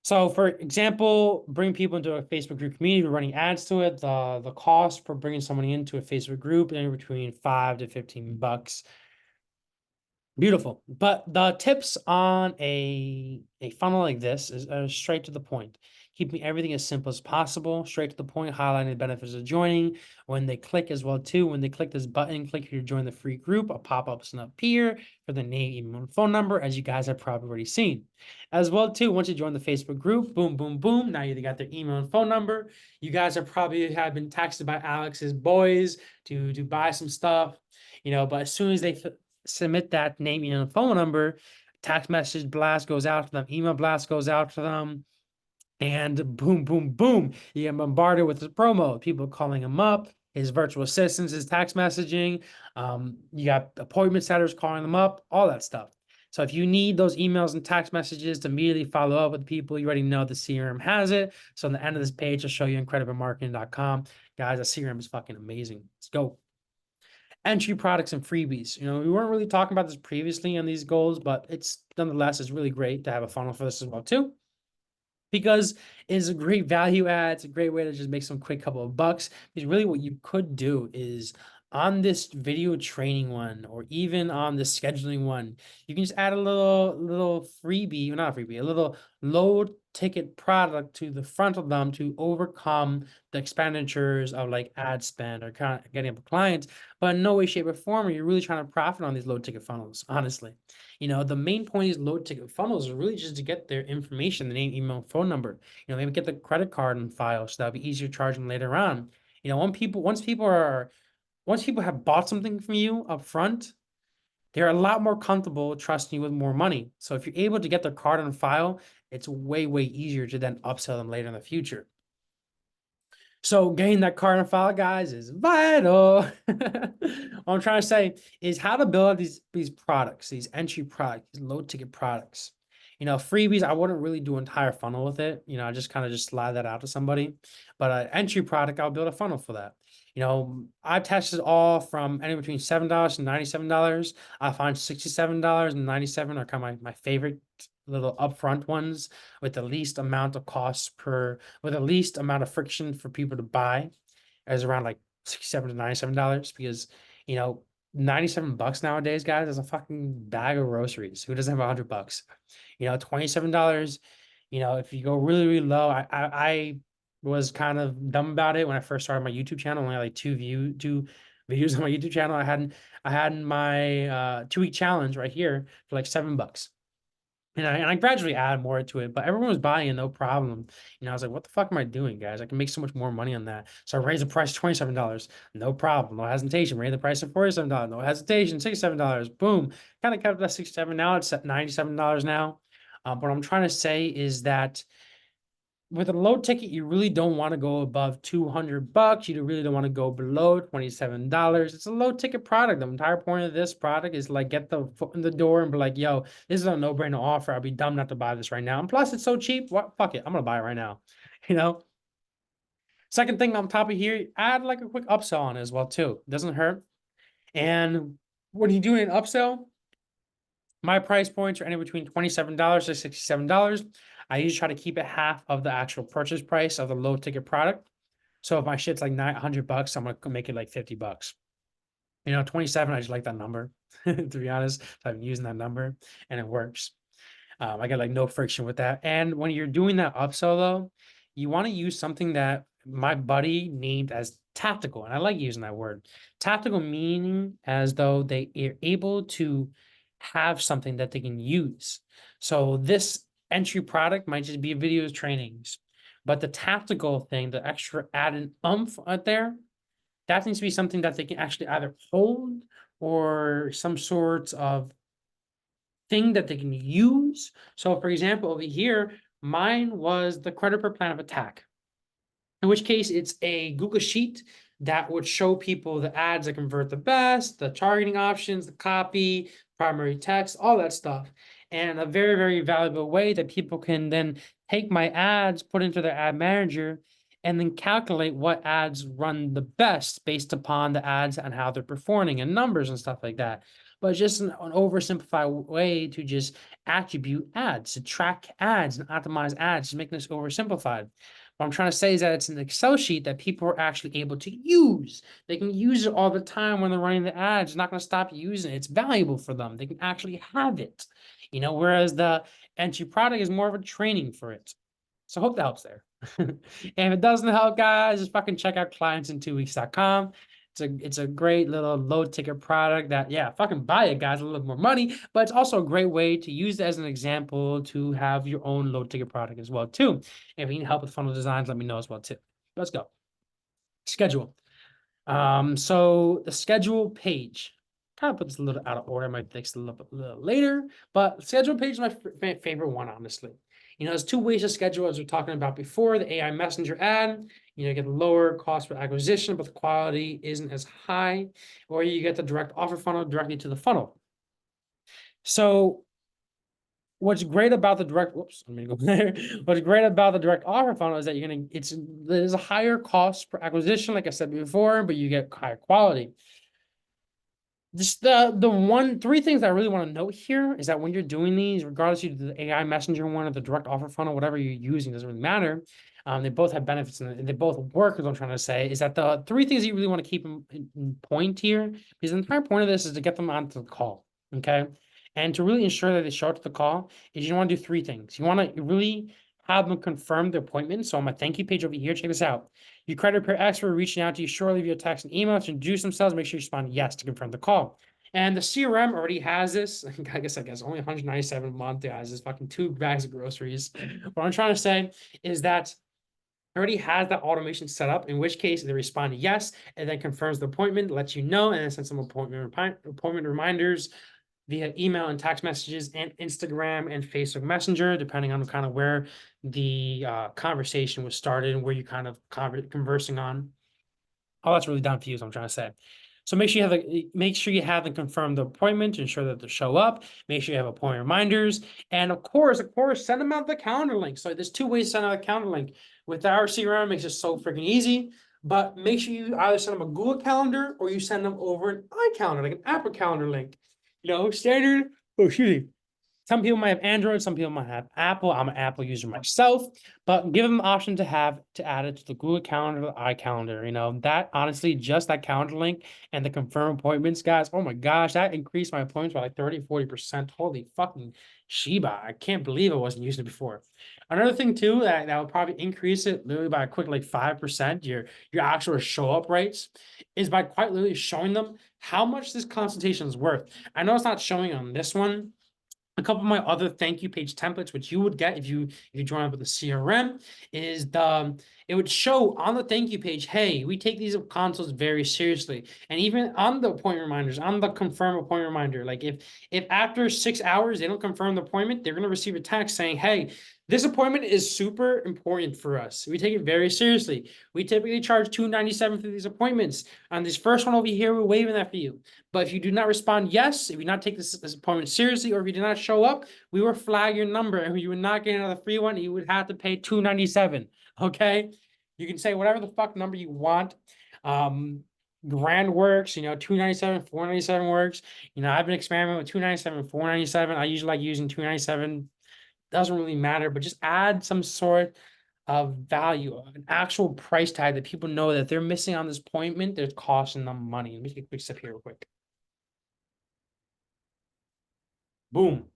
So for example, bring people into a Facebook group community, we're running ads to it. The cost for bringing somebody into a Facebook group is between $5 to $15. Beautiful. But the tips on a funnel like this is straight to the point. keeping everything as simple as possible, straight to the point, highlighting the benefits of joining. When they click as well too, when they click this button, click here to join the free group, a pop-up's gonna appear for the name, email, and phone number, as you guys have probably already seen. As well too, once you join the Facebook group, boom, boom, boom, now you got their email and phone number. You guys have probably have been texted by Alex's boys to buy some stuff, but as soon as they submit that name, email, and phone number, text message blast goes out to them, email blast goes out to them, and boom, boom, boom, you get bombarded with his promo. People calling him up, his virtual assistants, his text messaging. You got appointment setters calling them up, all that stuff. So if you need those emails and text messages to immediately follow up with people, you already know the CRM has it. So on the end of this page, I'll show you incrediblemarketing.com. Guys, the CRM is fucking amazing. Let's go. Entry products and freebies. We weren't really talking about this previously on these goals, but it's nonetheless is really great to have a funnel for this as well too, because it's a great value add. It's a great way to just make some quick couple of bucks. Because really what you could do is on this video training one, or even on the scheduling one, you can just add a little freebie, not a freebie, a little low ticket product to the front of them to overcome the expenditures of like ad spend or kind of getting up clients. But in no way, shape, or form are you really trying to profit on these low ticket funnels, honestly. The main point is low ticket funnels is really just to get their information, the name, email, phone number. Maybe get the credit card on file, so that'll be easier charging later on. Once people have bought something from you up front, they're a lot more comfortable trusting you with more money. So if you're able to get their card on file, it's way, way easier to then upsell them later in the future. So getting that card on file, guys, is vital. What I'm trying to say is how to build these products, these entry products, these low ticket products. Freebies, I wouldn't really do an entire funnel with it. I just kind of just slide that out to somebody. But an entry product, I'll build a funnel for that. I've tested all from anywhere between $7 and $97. I find $67 and $97 are kind of my favorite little upfront ones with the least amount of costs with the least amount of friction for people to buy, is around like $67 to $97, because 97 bucks nowadays, guys, is a fucking bag of groceries. Who doesn't have $100? $27, if you go really, really low, I was kind of dumb about it when I first started my YouTube channel. Only like two videos on my YouTube channel. I had my 2-week challenge right here for like $7. And I gradually added more to it, but everyone was buying it, no problem. I was like, what the fuck am I doing, guys? I can make so much more money on that. So I raised the price to $27. No problem. No hesitation. Raised the price to $47. No hesitation. $67. Boom. Kind of kept that 67. Now it's at $97 now. What I'm trying to say is that with a low ticket, you really don't want to go above $200. You really don't want to go below $27. It's a low ticket product. The entire point of this product is like get the foot in the door and be like, yo, this is a no-brainer offer. I'll be dumb not to buy this right now. And plus, it's so cheap. What? Fuck it. I'm gonna buy it right now. Second thing on top of here, add like a quick upsell on it as well too. It doesn't hurt. And when you do an upsell, my price points are anywhere between $27 to $67. I usually try to keep it half of the actual purchase price of the low ticket product. So if my shit's like $900, I'm gonna make it like $50. 27, I just like that number, to be honest. So I'm using that number and it works. I got like no friction with that. And when you're doing that upsell though, you want to use something that my buddy named as tactical. And I like using that word. Tactical meaning as though they are able to have something that they can use. So this entry product might just be videos, trainings, but the tactical thing, the extra added oomph out there, that needs to be something that they can actually either hold or some sort of thing that they can use. So for example, over here, mine was the credit per plan of attack, in which case it's a Google Sheet that would show people the ads that convert the best, the targeting options, the copy, primary text, all that stuff. And a very, very valuable way that people can then take my ads, put into their ad manager, and then calculate what ads run the best based upon the ads and how they're performing and numbers and stuff like that. But just an oversimplified way to just attribute ads, to track ads and optimize ads, just making this oversimplified. What I'm trying to say is that it's an Excel sheet that people are actually able to use. They can use it all the time when they're running the ads. It's not going to stop using it. It's valuable for them. They can actually have it, whereas the entry product is more of a training for it. So I hope that helps there. And if it doesn't help, guys, just fucking check out clientsin2weeks.com. It's a great little low ticket product that, yeah, fucking buy it, guys, a little more money, but it's also a great way to use it as an example to have your own low ticket product as well, too. If you need help with funnel designs, let me know as well, too. Let's go. Schedule. So the schedule page, kind of put this a little out of order. I might fix it a little later, but schedule page is my favorite one, honestly. There's two ways to schedule, as we are talking about before. The AI messenger ad, you get lower cost per acquisition, but the quality isn't as high, or you get the direct offer funnel directly to the funnel. So what's great about the direct, whoops, I'm gonna go there. What's great about the direct offer funnel is that there's a higher cost per acquisition, like I said before, but you get higher quality. Just three things that I really want to note here is that when you're doing these, regardless of the AI messenger one or the direct offer funnel, whatever you're using, doesn't really matter. They both have benefits and they both work, is what I'm trying to say, is that the three things you really want to keep in point here, because the entire point of this is to get them onto the call. Okay. And to really ensure that they show up to the call is you want to do three things. You want to really have them confirm the appointment. So on my thank you page over here, check this out. Your credit repair expert reaching out to you shortly via text and email to introduce themselves. Make sure you respond yes to confirm the call. And the CRM already has this. I guess only 197 a month. It has this fucking 2 bags of groceries. What I'm trying to say is that already has that automation set up, in which case they respond yes and then confirms the appointment, lets you know, and then sends some appointment reminders via email and text messages and Instagram and Facebook Messenger, depending on kind of where the conversation was started and where you kind of conversing on. All that's really done for you, is what I'm trying to say. So make sure you have them confirm the appointment to ensure that they show up. Make sure you have appointment reminders, and of course, send them out the calendar link. So there's 2 ways to send out a calendar link. With our CRM, it makes it so freaking easy. But make sure you either send them a Google Calendar or you send them over an iCalendar, like an Apple Calendar link. Standard. Oh, excuse me. Some people might have Android, some people might have Apple. I'm an Apple user myself, but give them the option to add it to the Google Calendar, the iCalendar. That honestly, just that calendar link and the confirm appointments, guys. Oh my gosh, that increased my appointments by like 30-40%. Holy fucking Sheba. I can't believe I wasn't using it before. Another thing too that will probably increase it literally by a quick like 5%, your actual show up rates, is by quite literally showing them how much this consultation is worth. I know it's not showing on this one. A couple of my other thank you page templates, which you would get if you join up with the CRM, is it would show on the thank you page, hey, we take these consults very seriously. And even on the appointment reminders, on the confirm appointment reminder, like if after 6 hours they don't confirm the appointment, they're gonna receive a text saying, hey, this appointment is super important for us. We take it very seriously. We typically charge $297 for these appointments. On this first one over here, we're waiving that for you. But if you do not respond yes, if you do not take this appointment seriously, or if you do not show up, we will flag your number and you would not get another free one. You would have to pay $297. Okay? You can say whatever the fuck number you want. Grand works, $297, $497 works. I've been experimenting with $297, $497. I usually like using $297. Doesn't really matter, but just add some sort of value, an actual price tag that people know that if they're missing on this appointment, they're costing them money. Let me take a quick step here real quick. Boom.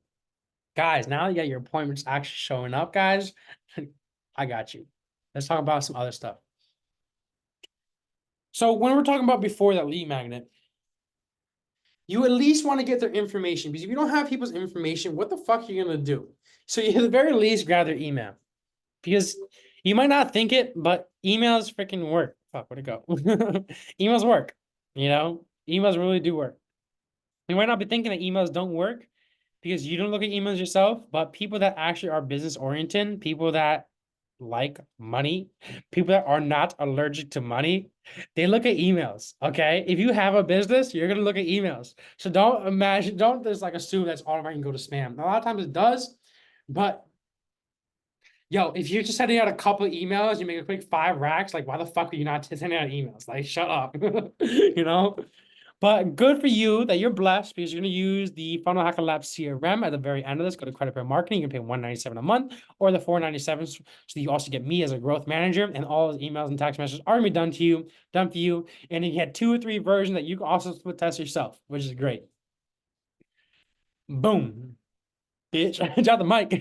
Guys, now you got your appointments actually showing up, guys. I got you. Let's talk about some other stuff. So when we're talking about before that lead magnet, you at least want to get their information, because if you don't have people's information, what the fuck are you going to do? So you at the very least grab their email, because you might not think it, but emails freaking work. Fuck, where'd it go? Emails work, emails really do work. You might not be thinking that emails don't work because you don't look at emails yourself, but people that actually are business oriented, people that like money, people that are not allergic to money, they look at emails. Okay. If you have a business, you're gonna look at emails. So don't just like assume that's automatically go to spam. A lot of times it does, but yo, if you're just sending out a couple of emails, you make a quick 5 racks, like why the fuck are you not sending out emails? Like, shut up. But good for you that you're blessed, because you're going to use the Funnel Hacker Lab CRM at the very end of this. Go to Credit Repair Marketing. You can pay $197 a month or the $497, so you also get me as a growth manager, and all those emails and text messages are going to be done for you. And you get 2 or 3 versions that you can also split test yourself, which is great. Boom. Bitch, drop the mic.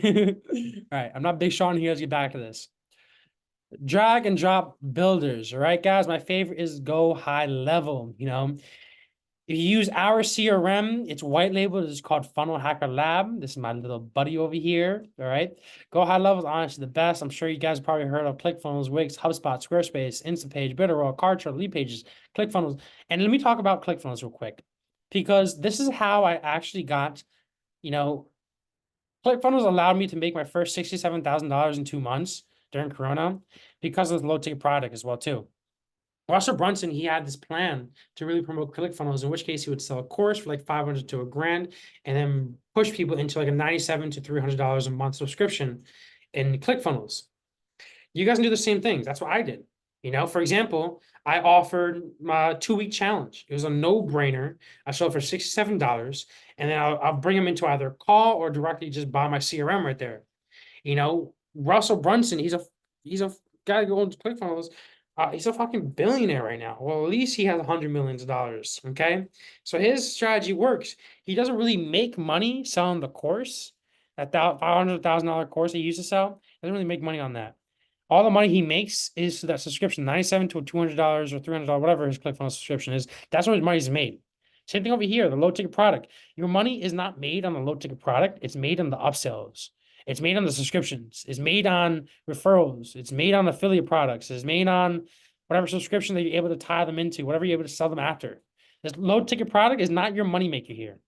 All right, I'm not Big Sean here. Let's get back to this. Drag and drop builders. All right, guys. My favorite is go high level. If you use our CRM, it's white labeled. It's called Funnel Hacker Lab. This is my little buddy over here. All right. Go high level is honestly the best. I'm sure you guys probably heard of ClickFunnels, Wix, HubSpot, Squarespace, Instapage, Bitterroll, Cardtrell, Lead Pages, ClickFunnels. And let me talk about ClickFunnels real quick, because this is how I actually got, you know, ClickFunnels allowed me to make my first $67,000 in 2 months during Corona because of the low ticket product as well too. Russell Brunson, he had this plan to really promote ClickFunnels, in which case he would sell a course for like 500 to $1,000 and then push people into like a $97 to $300 a month subscription in ClickFunnels. You guys can do the same things. That's what I did. For example, I offered my 2-week challenge. It was a no-brainer. I sold for $67, and then I'll bring them into either call or directly just buy my CRM right there. Russell Brunson, he's a guy who owns ClickFunnels. He's a fucking billionaire right now. Well, at least he has $100 million. Okay, so his strategy works. He doesn't really make money selling the course, that $500,000 course he used to sell. He doesn't really make money on that. All the money he makes is that subscription, $97 to $200 or $300, whatever his ClickFunnels subscription is. That's where his money's made. Same thing over here, the low ticket product. Your money is not made on the low ticket product. It's made on the upsells. It's made on the subscriptions. It's made on referrals. It's made on affiliate products. It's made on whatever subscription that you're able to tie them into, whatever you're able to sell them after. This low ticket product is not your money maker here.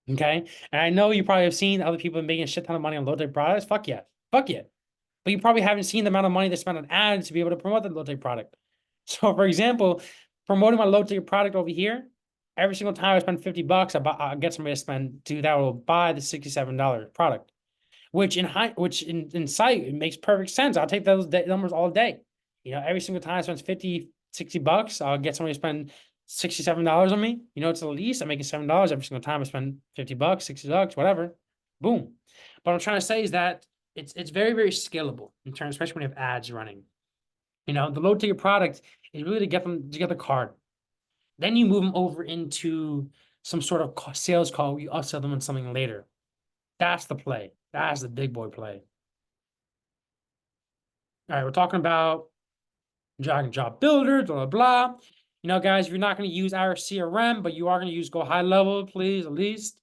Okay. And I know you probably have seen other people making a shit ton of money on low ticket products. Fuck yeah. Fuck yeah. But you probably haven't seen the amount of money they spend on ads to be able to promote the low ticket product. So for example, promoting my low ticket product over here, every single time I spend $50, I get somebody to spend that will buy the $67 product. Which in sight, it makes perfect sense. I'll take those numbers all day. Every single time I spend 50, $60, I'll get somebody to spend $67 on me. It's the least. I'm making $7 every single time I spend $50, $60, whatever. Boom. What I'm trying to say is that it's very, very scalable in terms, especially when you have ads running. The low ticket product is really to get them to get the card. Then you move them over into some sort of sales call. You upsell them on something later. That's the play. That's the big boy play. All right, we're talking about drag and drop builders, blah, blah, blah. Guys, if you're not going to use our CRM, but you are going to use Go High Level, please at least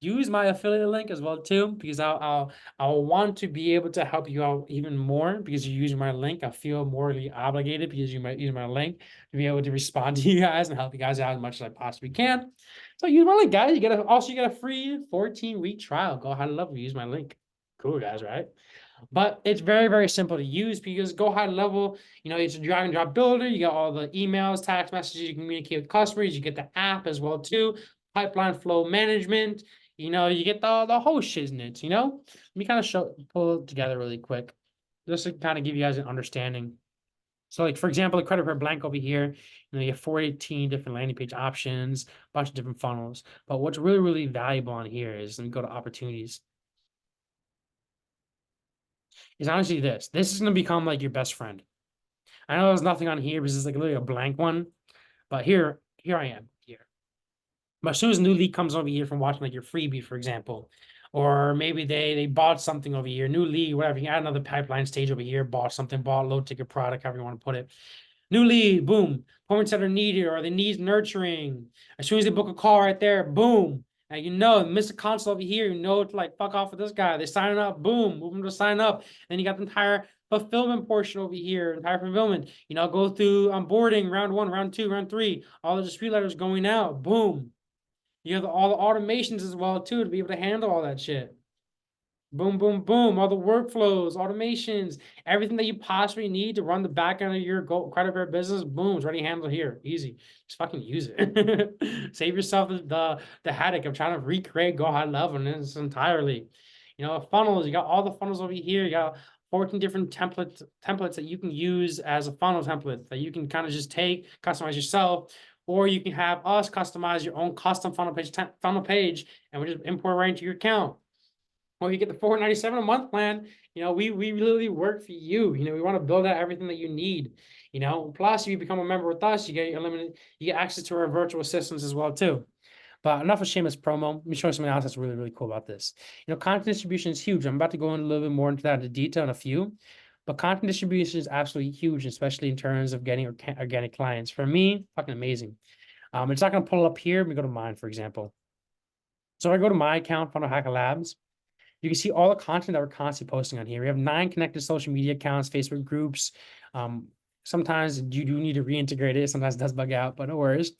use my affiliate link as well too, because I'll want to be able to help you out even more because you're using my link. I feel morally obligated because you might use my link to be able to respond to you guys and help you guys out as much as I possibly can. So use my link, guys. You get a free 14-week trial. Go High Level. Use my link. Cool, guys, right? But it's very, very simple to use because Go High Level, it's a drag and drop builder. You got all the emails, text messages, you communicate with customers. You get the app as well too, pipeline flow management. You get the whole shiznit. Let me kind of pull it together really quick, just to kind of give you guys an understanding. So, like for example, the credit card blank over here, you have 418 different landing page options, a bunch of different funnels. But what's really, really valuable on here is, let me go to opportunities. Is honestly this. This is going to become like your best friend. I know there's nothing on here because it's like literally a blank one, but here I am here. But as soon as a new lead comes over here from watching like your freebie, for example, or maybe they bought something over here, new lead, whatever, you can add another pipeline stage over here, bought low ticket product, however you want to put it. New lead, boom. Appointments that are needed or they need nurturing. As soon as they book a call right there, boom. And miss a console over here, to like fuck off with this guy. They sign up, boom, move them to sign up. Then you got the entire fulfillment portion over here, entire fulfillment. Go through onboarding, round 1, round 2, round 3, all the dispute letters going out, boom. You have all the automations as well too to be able to handle all that shit. Boom, boom, boom. All the workflows, automations, everything that you possibly need to run the back end of your credit card business, boom, it's already handled here. Easy. Just fucking use it. Save yourself the headache of trying to recreate Go High Level in this entirely. Funnels, you got all the funnels over here. You got 14 different templates that you can use as a funnel template that you can kind of just take, customize yourself, or you can have us customize your own custom funnel page, and we just import right into your account. Or you get the $497 a month plan. We literally work for you. We want to build out everything that you need. Plus if you become a member with us, you get access to our virtual assistants as well too. But enough of shameless promo. Let me show you something else that's really, really cool about this. Content distribution is huge. I'm about to go in a little bit more into that into detail in a few. But content distribution is absolutely huge, especially in terms of getting organic clients. For me, fucking amazing. It's not going to pull up here. Let me go to mine, for example. So if I go to my account, Funnel Hacker Labs, you can see all the content that we're constantly posting on here. We have 9 connected social media accounts, Facebook groups. Sometimes you do need to reintegrate it. Sometimes it does bug out, but no worries.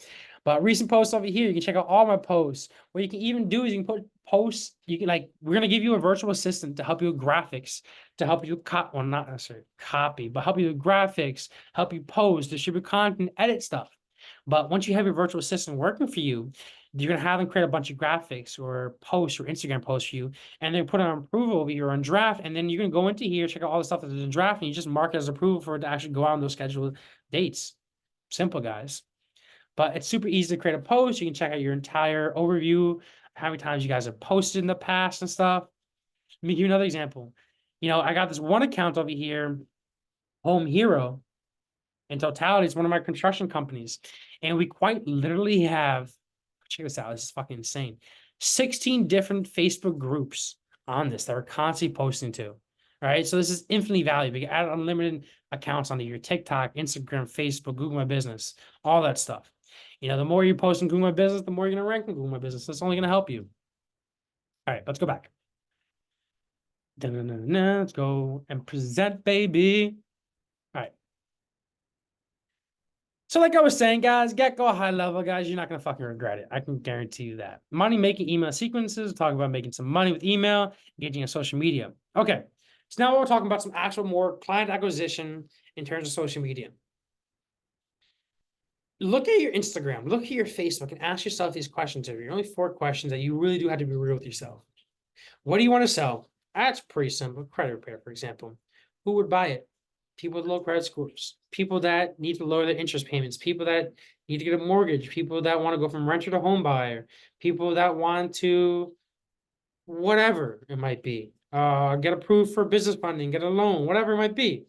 But recent posts over here, you can check out all my posts. What you can even do is you can put posts. You can we're gonna give you a virtual assistant to help you with graphics, to help you not necessarily copy, but help you with graphics, help you post, distribute content, edit stuff. But once you have your virtual assistant working for you, you're gonna have them create a bunch of graphics or posts or Instagram posts for you, and then put it on approval over here on draft, and then you're gonna go into here, check out all the stuff that's in draft, and you just mark it as approval for it to actually go out on those scheduled dates. Simple, guys. But it's super easy to create a post. You can check out your entire overview, how many times you guys have posted in the past and stuff. Let me give you another example. I got this one account over here, Home Hero. In totality, it's one of my construction companies. And we quite literally have, check this out, this is fucking insane, 16 different Facebook groups on this that we're constantly posting to. All right. So this is infinitely valuable. You can add unlimited accounts onto your TikTok, Instagram, Facebook, Google My Business, all that stuff. The more you post in Google My Business, the more you're going to rank in Google My Business. That's only going to help you. All right, let's go back. Let's go and present, baby. All right. So like I was saying, guys, get go high level, guys. You're not going to fucking regret it. I can guarantee you that. Money making email sequences, talking about making some money with email, engaging on social media. Okay. So now we're talking about some actual more client acquisition in terms of social media. Look at your Instagram, look at your Facebook, and ask yourself these questions. There are only 4 questions that you really do have to be real with yourself. What do you want to sell? That's pretty simple. Credit repair, for example. Who would buy it? People with low credit scores, people that need to lower their interest payments, people that need to get a mortgage, people that want to go from renter to home buyer, people that want to, whatever it might be, get approved for business funding, get a loan, whatever it might be.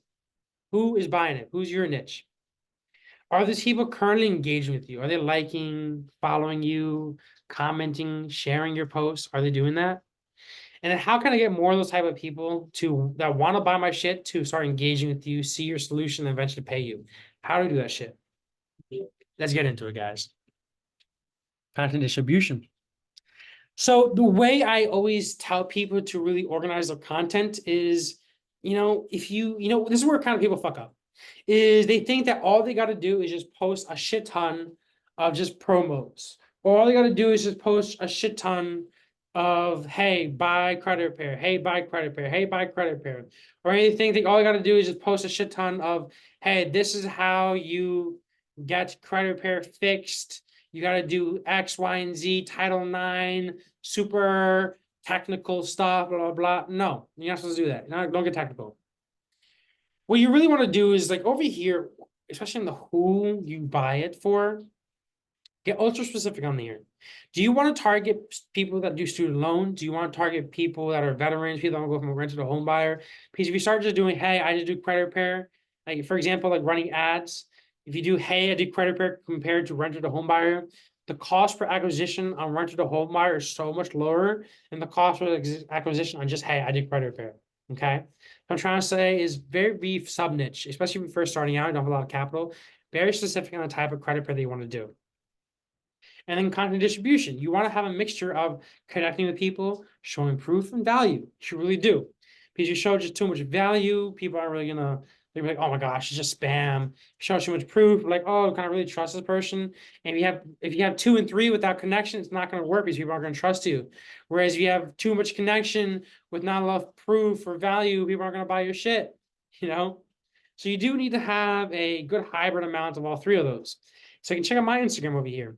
Who is buying it? Who's your niche? Are these people currently engaging with you? Are they liking, following you, commenting, sharing your posts? Are they doing that? And then how can I get more of those type of people that want to buy my shit to start engaging with you, see your solution, and eventually pay you? How do I do that shit? Let's get into it, guys. Content distribution. So the way I always tell people to really organize their content is, if this is where kind of people fuck up, is they think that all they got to do is just post a shit ton of just promos, or all they got to do is just post a shit ton of, hey, buy credit repair, hey, buy credit repair, hey, buy credit repair, or anything. Think all you got to do is just post a shit ton of, hey, this is how you get credit repair fixed. You got to do X, Y, and Z, Title IX, super technical stuff, blah, blah, blah. No, you're not supposed to do that. Don't get technical. What you really want to do is, like, over here, especially in the who you buy it for, get ultra specific on here. Do you want to target people that do student loans? Do you want to target people that are veterans, people that want to go from a renter to a home buyer? Because if you start just doing, hey, I just do credit repair, like, for example, like running ads, if you do, hey, I do credit repair compared to renter to home buyer, the cost per acquisition on renter to home buyer is so much lower than the cost per acquisition on just, hey, I do credit repair. Okay. What I'm trying to say is be sub niche, especially if you're first starting out and don't have a lot of capital, very specific on the type of credit repair that you want to do. And then content distribution. You want to have a mixture of connecting with people, showing proof and value. You really do. Because you show just too much value, people aren't really gonna, they're like, oh my gosh, it's just spam. Show too much proof, like, oh, can I really trust this person? And if you have 2 and 3 without connection, it's not gonna work because people aren't gonna trust you. Whereas if you have too much connection with not enough proof or value, people aren't gonna buy your shit. So you do need to have a good hybrid amount of all 3 of those. So you can check out my Instagram over here.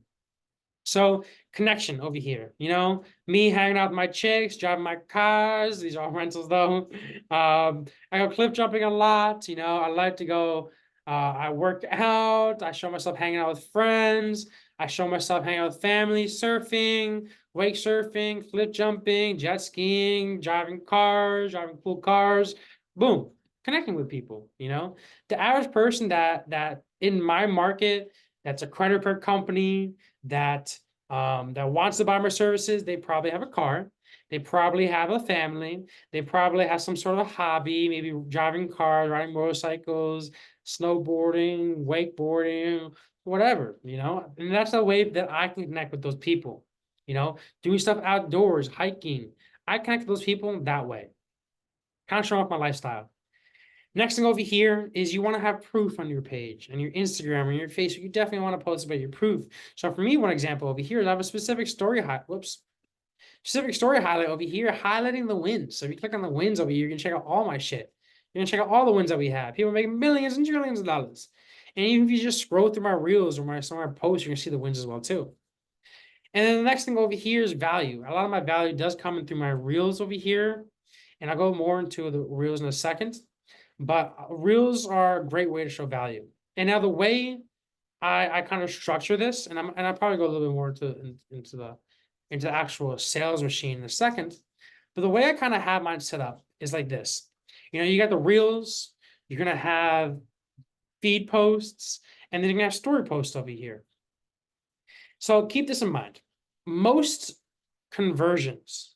So connection over here, me hanging out with my chicks, driving my cars. These are all rentals though. I go cliff jumping a lot. I like to go, I work out. I show myself hanging out with friends. I show myself hanging out with family, surfing, wake surfing, cliff jumping, jet skiing, driving cool cars. Boom, connecting with people, The average person that in my market, that's a credit repair company, that wants to buy my services, they probably have a car. They probably have a family. They probably have some sort of hobby, maybe driving cars, riding motorcycles, snowboarding, wakeboarding, whatever, you know? And that's a way that I can connect with those people, you know, doing stuff outdoors, hiking. I connect with those people that way, kind of showing off my lifestyle. Next thing over here is you want to have proof on your page and your Instagram or your Facebook. You definitely want to post about your proof. So for me, one example over here is I have a specific story specific story highlight over here, highlighting the wins. So if you click on the wins over here, you can check out all my shit. You're gonna check out all the wins that we have. People making millions and trillions of dollars. And even if you just scroll through my reels or some of my posts, you're gonna see the wins as well too. And then the next thing over here is value. A lot of my value does come in through my reels over here. And I'll go more into the reels in a second. But reels are a great way to show value. And now the way I kind of structure this, and I'll probably go a little bit more into the actual sales machine in a second. But the way I kind of have mine set up is like this. You know, you got the reels, you're gonna have feed posts, and then you're gonna have story posts over here. So keep this in mind. Most conversions,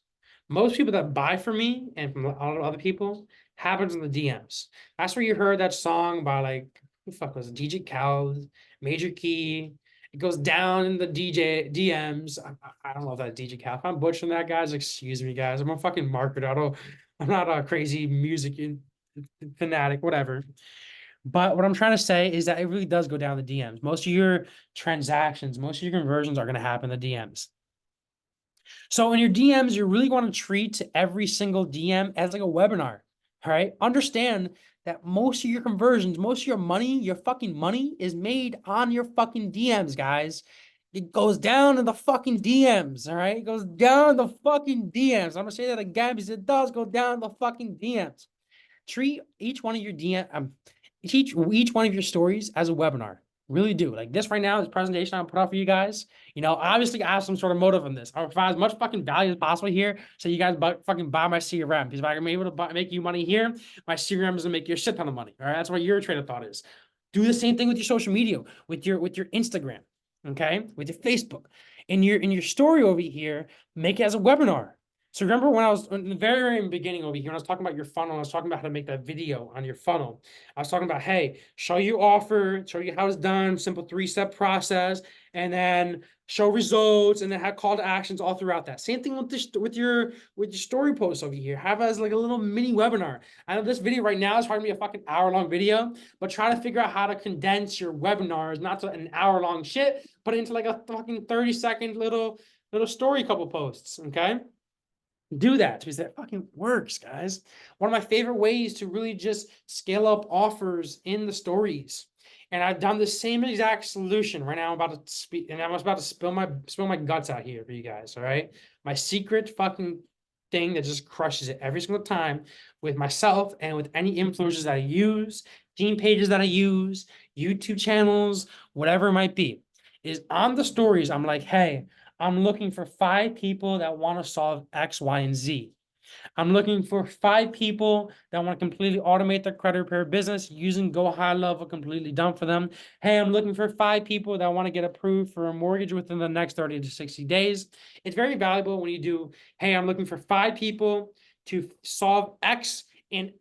most people that buy from me and from a lot of other people happens in the DMs. That's where you heard that song by like, who the fuck was it? DJ Khaled, Major Key. It goes down in the DJ DMs. I don't know if that's DJ Khaled. If I'm butchering that, guys, excuse me, guys. I'm a fucking marketer. I'm not a crazy music fanatic, whatever. But what I'm trying to say is that it really does go down the DMs. Most of your transactions, most of your conversions are going to happen in the DMs. So in your DMs, you really want to treat every single DM as like a webinar. All right. Understand that most of your conversions, most of your money, your fucking money is made on your fucking DMs, guys. It goes down in the fucking DMs. All right. It goes down the fucking DMs. I'm going to say that again because it does go down the fucking DMs. Treat each one of your each one of your stories as a webinar. Really do. Like this right now, this presentation I'm put out for you guys. You know, obviously I have some sort of motive in this. I'll provide as much fucking value as possible here so you guys fucking buy my CRM. Because if I'm able to make you money here, my CRM is gonna make you a shit ton of money. All right. That's what your train of thought is. Do the same thing with your social media, with your Instagram, okay, with your Facebook. In your story over here, make it as a webinar. So remember when I was in the very beginning over here, when I was talking about your funnel, I was talking about how to make that video on your funnel. I was talking about, hey, show you offer, show you how it's done, simple 3-step process, and then show results, and then have call to actions all throughout that. Same thing with this with your story posts over here. Have it as like a little mini webinar. I know this video right now is probably a fucking hour-long video, but try to figure out how to condense your webinars, not to an hour-long shit, but into like a fucking 30-second little story couple posts, okay? Do that because that fucking works, guys. One of my favorite ways to really just scale up offers in the stories. And I've done the same exact solution. Right now I'm about to speak, and I'm about to spill my guts out here for you guys. All right. My secret fucking thing that just crushes it every single time with myself and with any influencers that I use, team pages that I use, YouTube channels, whatever it might be, is on the stories. I'm like, hey, I'm looking for 5 people that want to solve X, Y, and Z. I'm looking for 5 people that want to completely automate their credit repair business using Go High Level, completely done for them. Hey, I'm looking for 5 people that want to get approved for a mortgage within the next 30 to 60 days. It's very valuable when you do, hey, I'm looking for 5 people to solve X in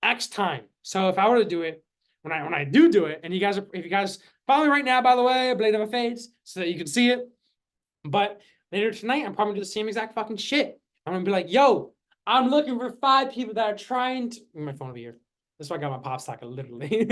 X time. So if I were to do it, when I do it, and if you guys follow me right now, by the way, blade on my face so that you can see it. But later tonight, I'm probably gonna do the same exact fucking shit. I'm gonna be like, yo, I'm looking for 5 people that are trying to. My phone over here. This is why I got my pop socket, literally.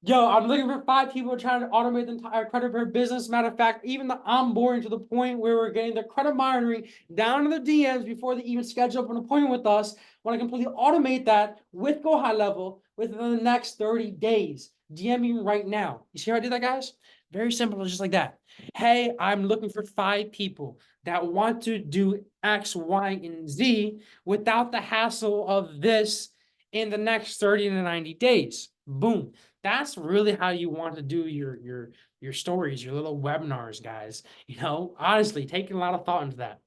Yo, I'm looking for 5 people trying to automate the entire credit repair business. Matter of fact, even the onboarding to the point where we're getting the credit monitoring down to the DMs before they even schedule up an appointment with us. Want to completely automate that with Go High Level within the next 30 days. DM me right now. You see how I did that, guys? Very simple, just like that. Hey, I'm looking for 5 people that want to do X, Y, and Z without the hassle of this in the next 30 to 90 days. Boom. That's really how you want to do your stories, your little webinars, guys. You know, honestly, taking a lot of thought into that.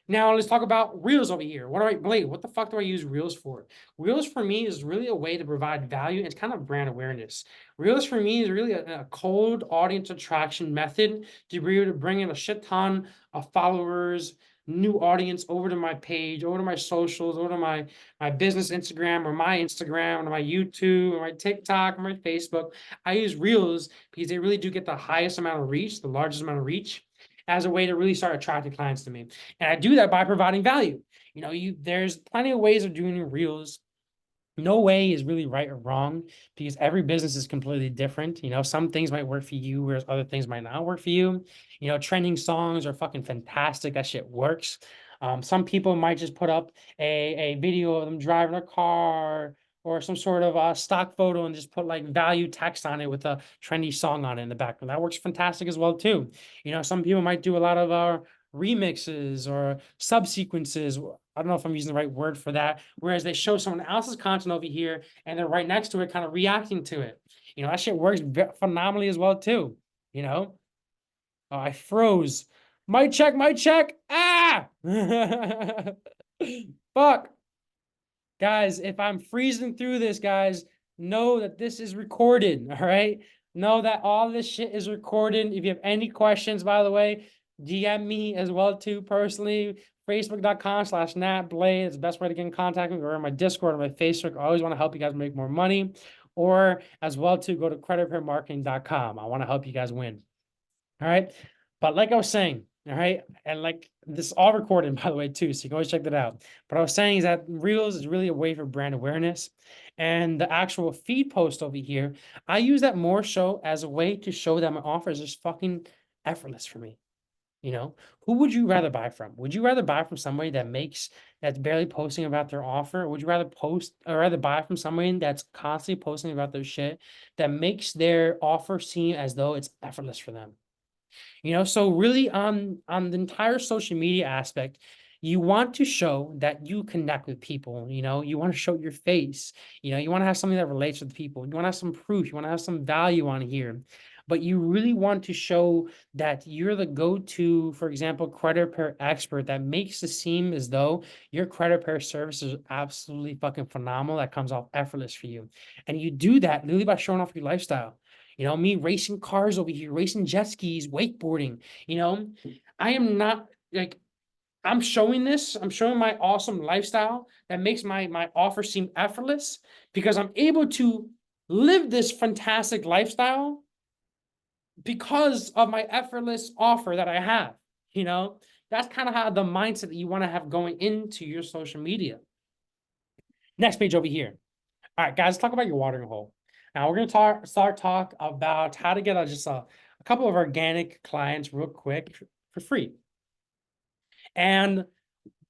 Now let's talk about Reels over here. Blade, what the fuck do I use Reels for? Reels for me is really a way to provide value. It's kind of brand awareness. Reels for me is really a cold audience attraction method to be able to bring in a shit ton of followers, new audience over to my page, over to my socials, over to my business Instagram or my Instagram or my YouTube or my TikTok or my Facebook. I use Reels because they really do get the highest amount of reach, the largest amount of reach, as a way to really start attracting clients to me. And I do that by providing value. There's plenty of ways of doing Reels. No way is really right or wrong because every business is completely different. Some things might work for you, whereas other things might not work for you. Trending songs are fucking fantastic. That shit works. Some people might just put up a video of them driving a car or some sort of stock photo and just put like value text on it with a trendy song on it in the background. That works fantastic as well too. Some people might do a lot of remixes or subsequences. I don't know if I'm using the right word for that. Whereas they show someone else's content over here and they're right next to it, kind of reacting to it. That shit works phenomenally as well too. Oh, I froze. Mic check, mic check. Ah! Fuck. Guys, if I'm freezing through this, guys, know that this is recorded, all right? Know that all this shit is recorded. If you have any questions, by the way, DM me as well too personally. Facebook.com/NatBlade is the best way to get in contact with me, or my Discord or my Facebook. I always want to help you guys make more money. Or as well to go to creditrepairmarketing.com. I want to help you guys win. All right. But like I was saying, all right, and like this is all recorded, by the way, too, so you can always check that out. But I was saying is that Reels is really a way for brand awareness. And the actual feed post over here, I use that more so as a way to show that my offer is just fucking effortless for me. Who would you rather buy from? Would you rather buy from somebody that's barely posting about their offer? Or would you rather buy from somebody that's constantly posting about their shit that makes their offer seem as though it's effortless for them? So really on the entire social media aspect, you want to show that you connect with people. You want to show your face. You want to have something that relates with people. You want to have some proof. You want to have some value on here. But you really want to show that you're the go-to, for example, credit repair expert that makes it seem as though your credit repair service is absolutely fucking phenomenal. That comes off effortless for you. And you do that literally by showing off your lifestyle. Me racing cars over here, racing jet skis, wakeboarding. I am not like I'm showing this. I'm showing my awesome lifestyle that makes my offer seem effortless because I'm able to live this fantastic lifestyle because of my effortless offer that I have. That's kind of how the mindset that you want to have going into your social media. Next page over here. All right, guys, let's talk about your watering hole. Now we're going to talk about how to get a couple of organic clients real quick for free. And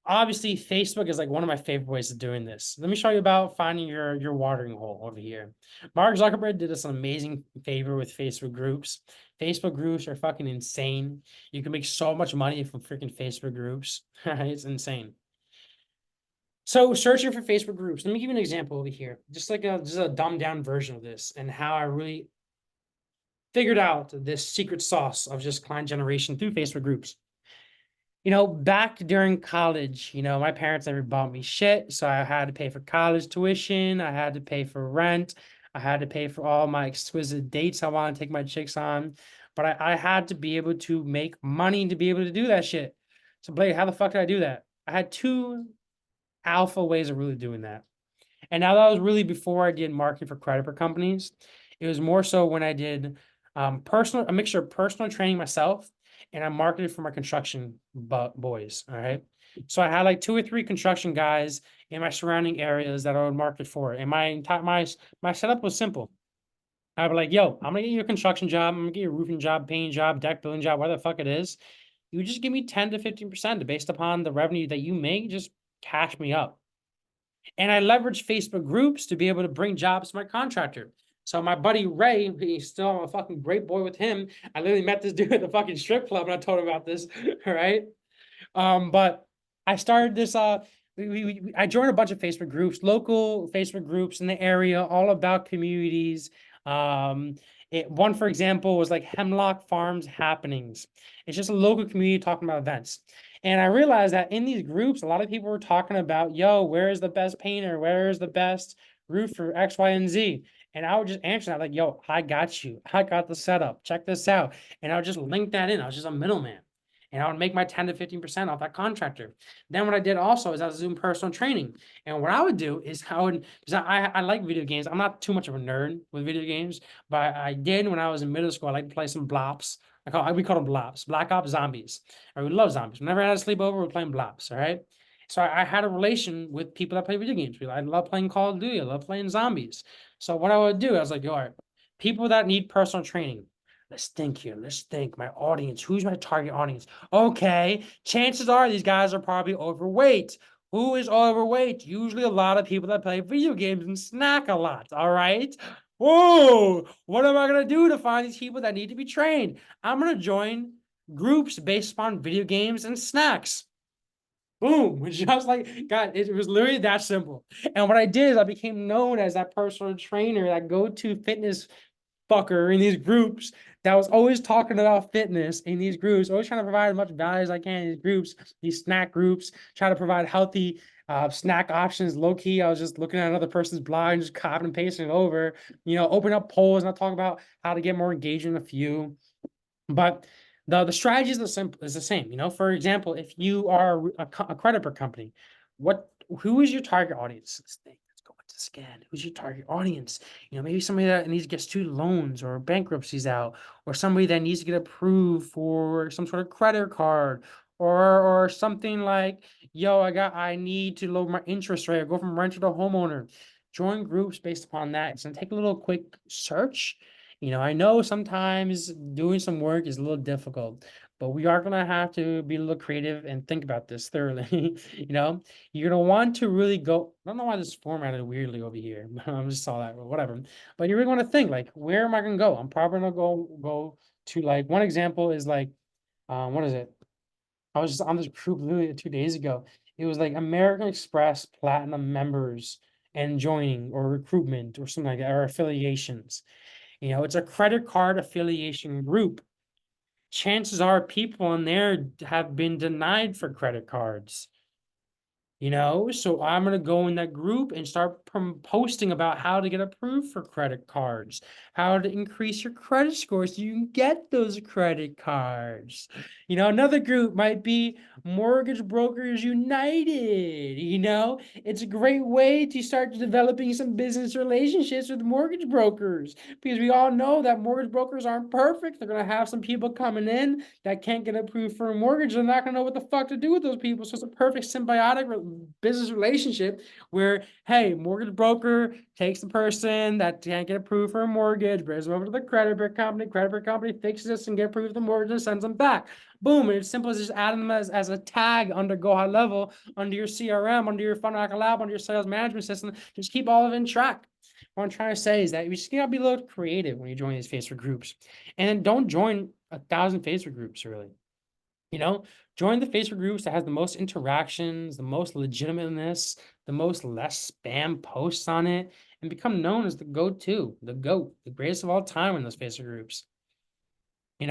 obviously, Facebook is like one of my favorite ways of doing this. Let me show you about finding your watering hole over here. Mark Zuckerberg did us an amazing favor with Facebook groups. Facebook groups are fucking insane. You can make so much money from freaking Facebook groups. It's insane. So searching for Facebook groups. Let me give you an example over here. Just a dumbed down version of this and how I really figured out this secret sauce of just client generation through Facebook groups. Back during college, my parents never bought me shit. So I had to pay for college tuition. I had to pay for rent. I had to pay for all my exquisite dates I want to take my chicks on. But I had to be able to make money to be able to do that shit. So Blake, how the fuck did I do that? I had two alpha ways of really doing that. And now that was really before I did marketing for credit for companies. It was more so when I did a mixture of personal training myself and I marketed for my construction boys. All right. So I had like 2 or 3 construction guys in my surrounding areas that I would market for. And my setup was simple. I'd be like, yo, I'm gonna get you a construction job, I'm gonna get you a roofing job, painting job, deck building job, whatever the fuck it is. You just give me 10 to 15% based upon the revenue that you make, just cash me up. And I leveraged Facebook groups to be able to bring jobs to my contractor. So my buddy Ray, he's still a fucking great boy with him. I literally met this dude at the fucking strip club and I told him about this. All right. But I started this, I joined a bunch of Facebook groups, local Facebook groups in the area, all about communities. One, for example, was like Hemlock Farms Happenings. It's just a local community talking about events. And I realized that in these groups, a lot of people were talking about, yo, where is the best painter? Where is the best roofer? X, Y, and Z. And I would just answer that like, yo, I got you. I got the setup. Check this out. And I would just link that in. I was just a middleman. and I would make my 10 to 15% off that contractor. Then what I did also is I was doing personal training. And what I would do is because I like video games. I'm not too much of a nerd with video games, but I did when I was in middle school. I like to play some blops. We call them blops, Black Ops Zombies. Or we love zombies. Whenever I had a sleepover, we're playing blops, all right? So I had a relation with people that play video games. I love playing Call of Duty. I love playing zombies. So what I would do, I was like, all right, people that need personal training. Let's think here. Let's think. My audience. Who's my target audience? Okay. Chances are these guys are probably overweight. Who is overweight? Usually a lot of people that play video games and snack a lot. All right. Whoa. What am I going to do to find these people that need to be trained? I'm going to join groups based upon video games and snacks. Boom. Just like, God, it was literally that simple. And what I did is I became known as that personal trainer, that go-to fitness fucker in these groups that was always talking about fitness in these groups, always trying to provide as much value as I can in these groups, these snack groups, try to provide healthy snack options. Low key, I was just looking at another person's blog and just copying and pasting it over, open up polls and I'll talk about how to get more engagement in a few. But the strategy is the same. For example, if you are a credit card company, who is your target audience? Let's think. Let's go into scan. Who's your target audience? Maybe somebody that needs to get student loans or bankruptcies out, or somebody that needs to get approved for some sort of credit card, or something like, yo, I need to lower my interest rate or go from renter to homeowner. Join groups based upon that. It's gonna take a little quick search. I know sometimes doing some work is a little difficult, but we are gonna have to be a little creative and think about this thoroughly. You're gonna want to really go. I don't know why this is formatted weirdly over here. I just saw that, but whatever. But you're really gonna think like, where am I gonna go? I'm probably gonna go to, like, one example is like, what is it? I was just on this group literally 2 days ago. It was like American Express Platinum members and joining or recruitment or something like that, or affiliations. It's a credit card affiliation group. Chances are people in there have been denied for credit cards. So I'm going to go in that group and start posting about how to get approved for credit cards, how to increase your credit score so you can get those credit cards. Another group might be Mortgage Brokers United. It's a great way to start developing some business relationships with mortgage brokers, because we all know that mortgage brokers aren't perfect. They're going to have some people coming in that can't get approved for a mortgage. They're not going to know what the fuck to do with those people. So it's a perfect symbiotic business relationship where, hey, mortgage broker takes the person that can't get approved for a mortgage, brings them over to the credit company fixes this and get approved for the mortgage and sends them back. Boom. And it's simple as just adding them as a tag under Go High Level, under your CRM, under your Funnel Hacker Lab, under your sales management system. Just keep all of it in track. What I'm trying to say is that you just gotta be a little creative when you join these Facebook groups. And then don't join 1,000 Facebook groups, really. Join the Facebook groups that has the most interactions, the most legitimateness, the most less spam posts on it, and become known as the go-to, the GOAT, the greatest of all time in those Facebook groups. What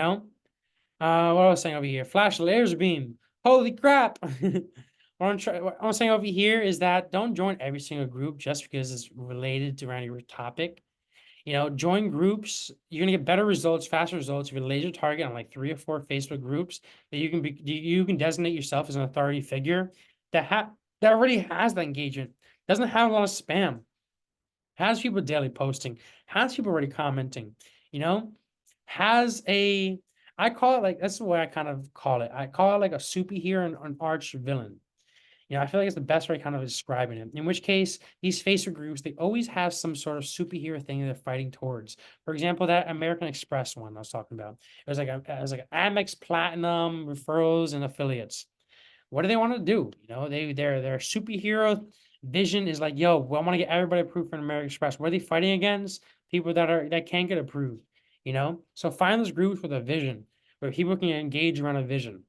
I was saying over here, flash laser beam. Holy crap. What I'm saying over here is that don't join every single group just because it's related to around your topic. Join groups. You're gonna get better results, faster results if you laser target on like 3 or 4 Facebook groups that you can designate yourself as an authority figure that already has that engagement, doesn't have a lot of spam, has people daily posting, has people already commenting, has a I call it like, that's the way I kind of call it. I call it like a superhero and an arch villain. I feel like it's the best way kind of describing it. In which case, these Facebook groups, they always have some sort of superhero thing they're fighting towards. For example, that American Express one I was talking about. It was like Amex Platinum referrals and affiliates. What do they want to do? Their superhero vision is like, yo, well, I want to get everybody approved for an American Express. What are they fighting against? People that can't get approved. So find those groups with a vision where people can engage around a vision.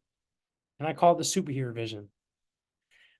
And I call it the superhero vision.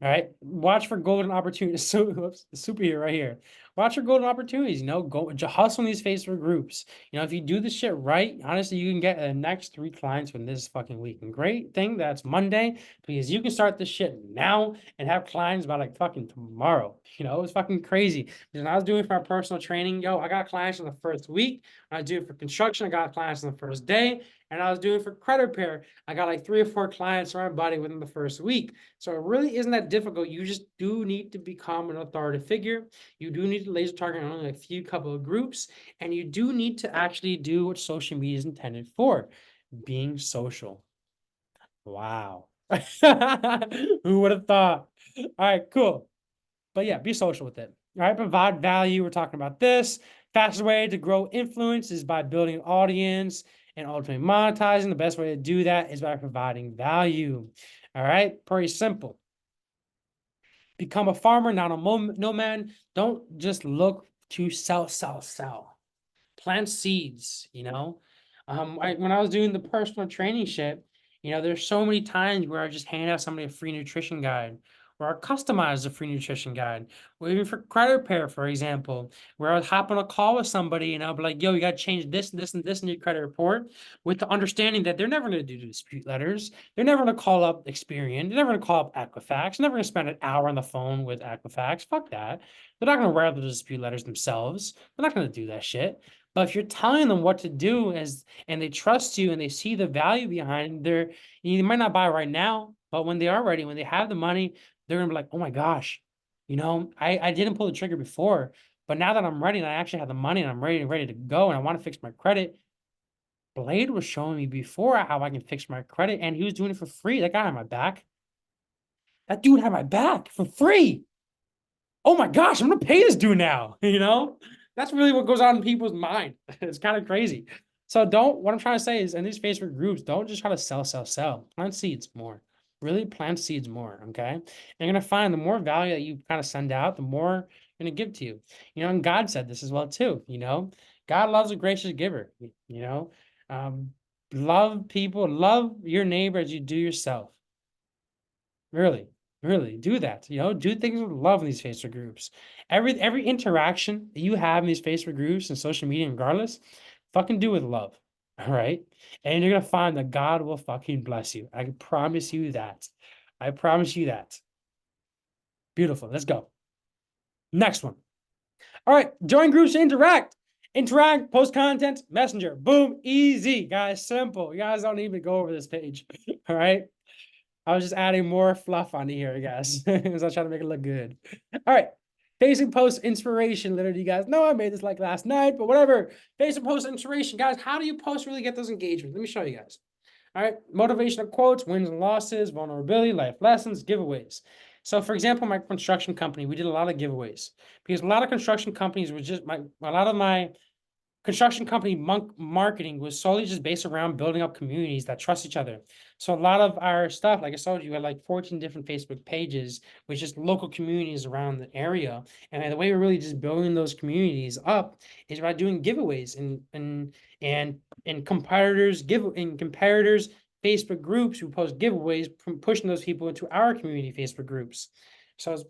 All right. Watch for golden opportunities. So, whoops, the superhero right here. Watch your golden opportunities, go hustle in these Facebook groups. If you do this shit right, honestly, you can get the next 3 clients from this fucking week. And great thing that's Monday, because you can start this shit now and have clients by like fucking tomorrow. It's fucking crazy. Because when I was doing it for my personal training, I got clients in the first week. When I do it for construction, I got clients on the first day. And I was doing it for credit repair, I got like 3 or 4 clients for my body within the first week. So it really isn't that difficult. You just do need to become an authority figure. You do need to laser target on only a few couple of groups, and you do need to actually do what social media is intended for, being social. Wow. Who would have thought? All right, cool. But yeah, be social with it. All right, provide value. We're talking about this. Fastest way to grow influence is by building an audience and ultimately monetizing. The best way to do that is by providing value. All right, pretty simple. Become a farmer, not a nomad. Don't just look to sell, sell, sell. Plant seeds, when I was doing the personal training shit, there's so many times where I just hand out somebody a free nutrition guide, or I customize a free nutrition guide, or even for credit repair, for example, where I would hop on a call with somebody and I'll be like, yo, you got to change this, this, and this in your credit report, with the understanding that they're never going to do dispute letters. They're never going to call up Experian. They're never going to call up Equifax. They're never going to spend an hour on the phone with Equifax. Fuck that. They're not going to write the dispute letters themselves. They're not going to do that shit. But if you're telling them what to do and they trust you and they see the value behind it, they might not buy right now, but when they are ready, when they have the money, they're gonna be like, oh my gosh, I didn't pull the trigger before, but now that I'm ready and I actually have the money and I'm ready to go and I want to fix my credit. Blade was showing me before how I can fix my credit, and he was doing it for free. That guy had my back. That dude had my back for free. Oh my gosh, I'm gonna pay this dude now. That's really what goes on in people's mind. It's kind of crazy. So what I'm trying to say is, in these Facebook groups, don't just try to sell, sell, sell. Plant seeds more. Really plant seeds more. Okay. And you're gonna find the more value that you kind of send out, the more I'm gonna give to you. And God said this as well too. God loves a gracious giver. Um, love people, love your neighbor as you do yourself. Really, really do that. Do things with love in these Facebook groups. Every interaction that you have in these Facebook groups and social media, regardless, fucking do with love. All right. And you're gonna find that God will fucking bless you. I promise you that. I promise you that. Beautiful. Let's go. Next one. All right. Join groups to interact. Interact, post content, messenger. Boom. Easy, guys. Simple. You guys don't even go over this page. All right. I was just adding more fluff onto here, guys. So I was trying to make it look good. All right. Facebook post inspiration. Literally, you guys know I made this like last night, but whatever. Facebook post inspiration. Guys, how do you post really get those engagements? Let me show you guys. All right. Motivational quotes, wins and losses, vulnerability, life lessons, giveaways. So, for example, my construction company, we did a lot of giveaways because a lot of construction companies were just a lot of my construction company marketing was solely just based around building up communities that trust each other. So a lot of our stuff, like I told you, had like 14 different Facebook pages, which is local communities around the area. And the way we're really just building those communities up is by doing giveaways and competitors Facebook groups who post giveaways, pushing those people into our community Facebook groups. So it's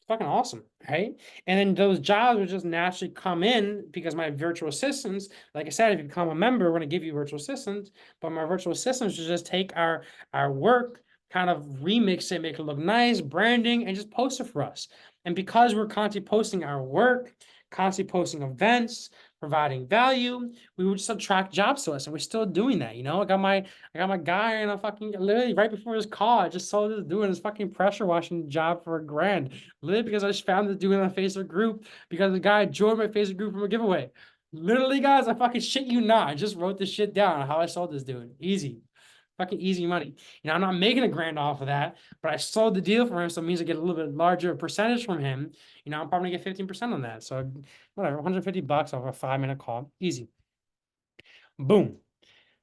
fucking awesome, right? And then those jobs would just naturally come in because my virtual assistants, like I said, if you become a member, we're going to give you virtual assistants, but my virtual assistants will just take our work, kind of remix it, make it look nice, branding, and just post it for us. And because we're constantly posting our work, constantly posting events, providing value, we would just attract jobs to us, and we're still doing that. I got my guy in a fucking literally right before his call. I just saw this doing his fucking pressure washing job for $1,000. Literally because I just found this doing on a Facebook group because the guy joined my Facebook group from a giveaway. Literally, guys, I fucking shit you not. I just wrote this shit down on how I sold this dude. Easy. Fucking easy money. I'm not making $1,000 off of that, but I sold the deal for him, so it means I get a little bit larger percentage from him. I'm probably gonna get 15% on that. So whatever, $150 off a 5-minute call. Easy. Boom.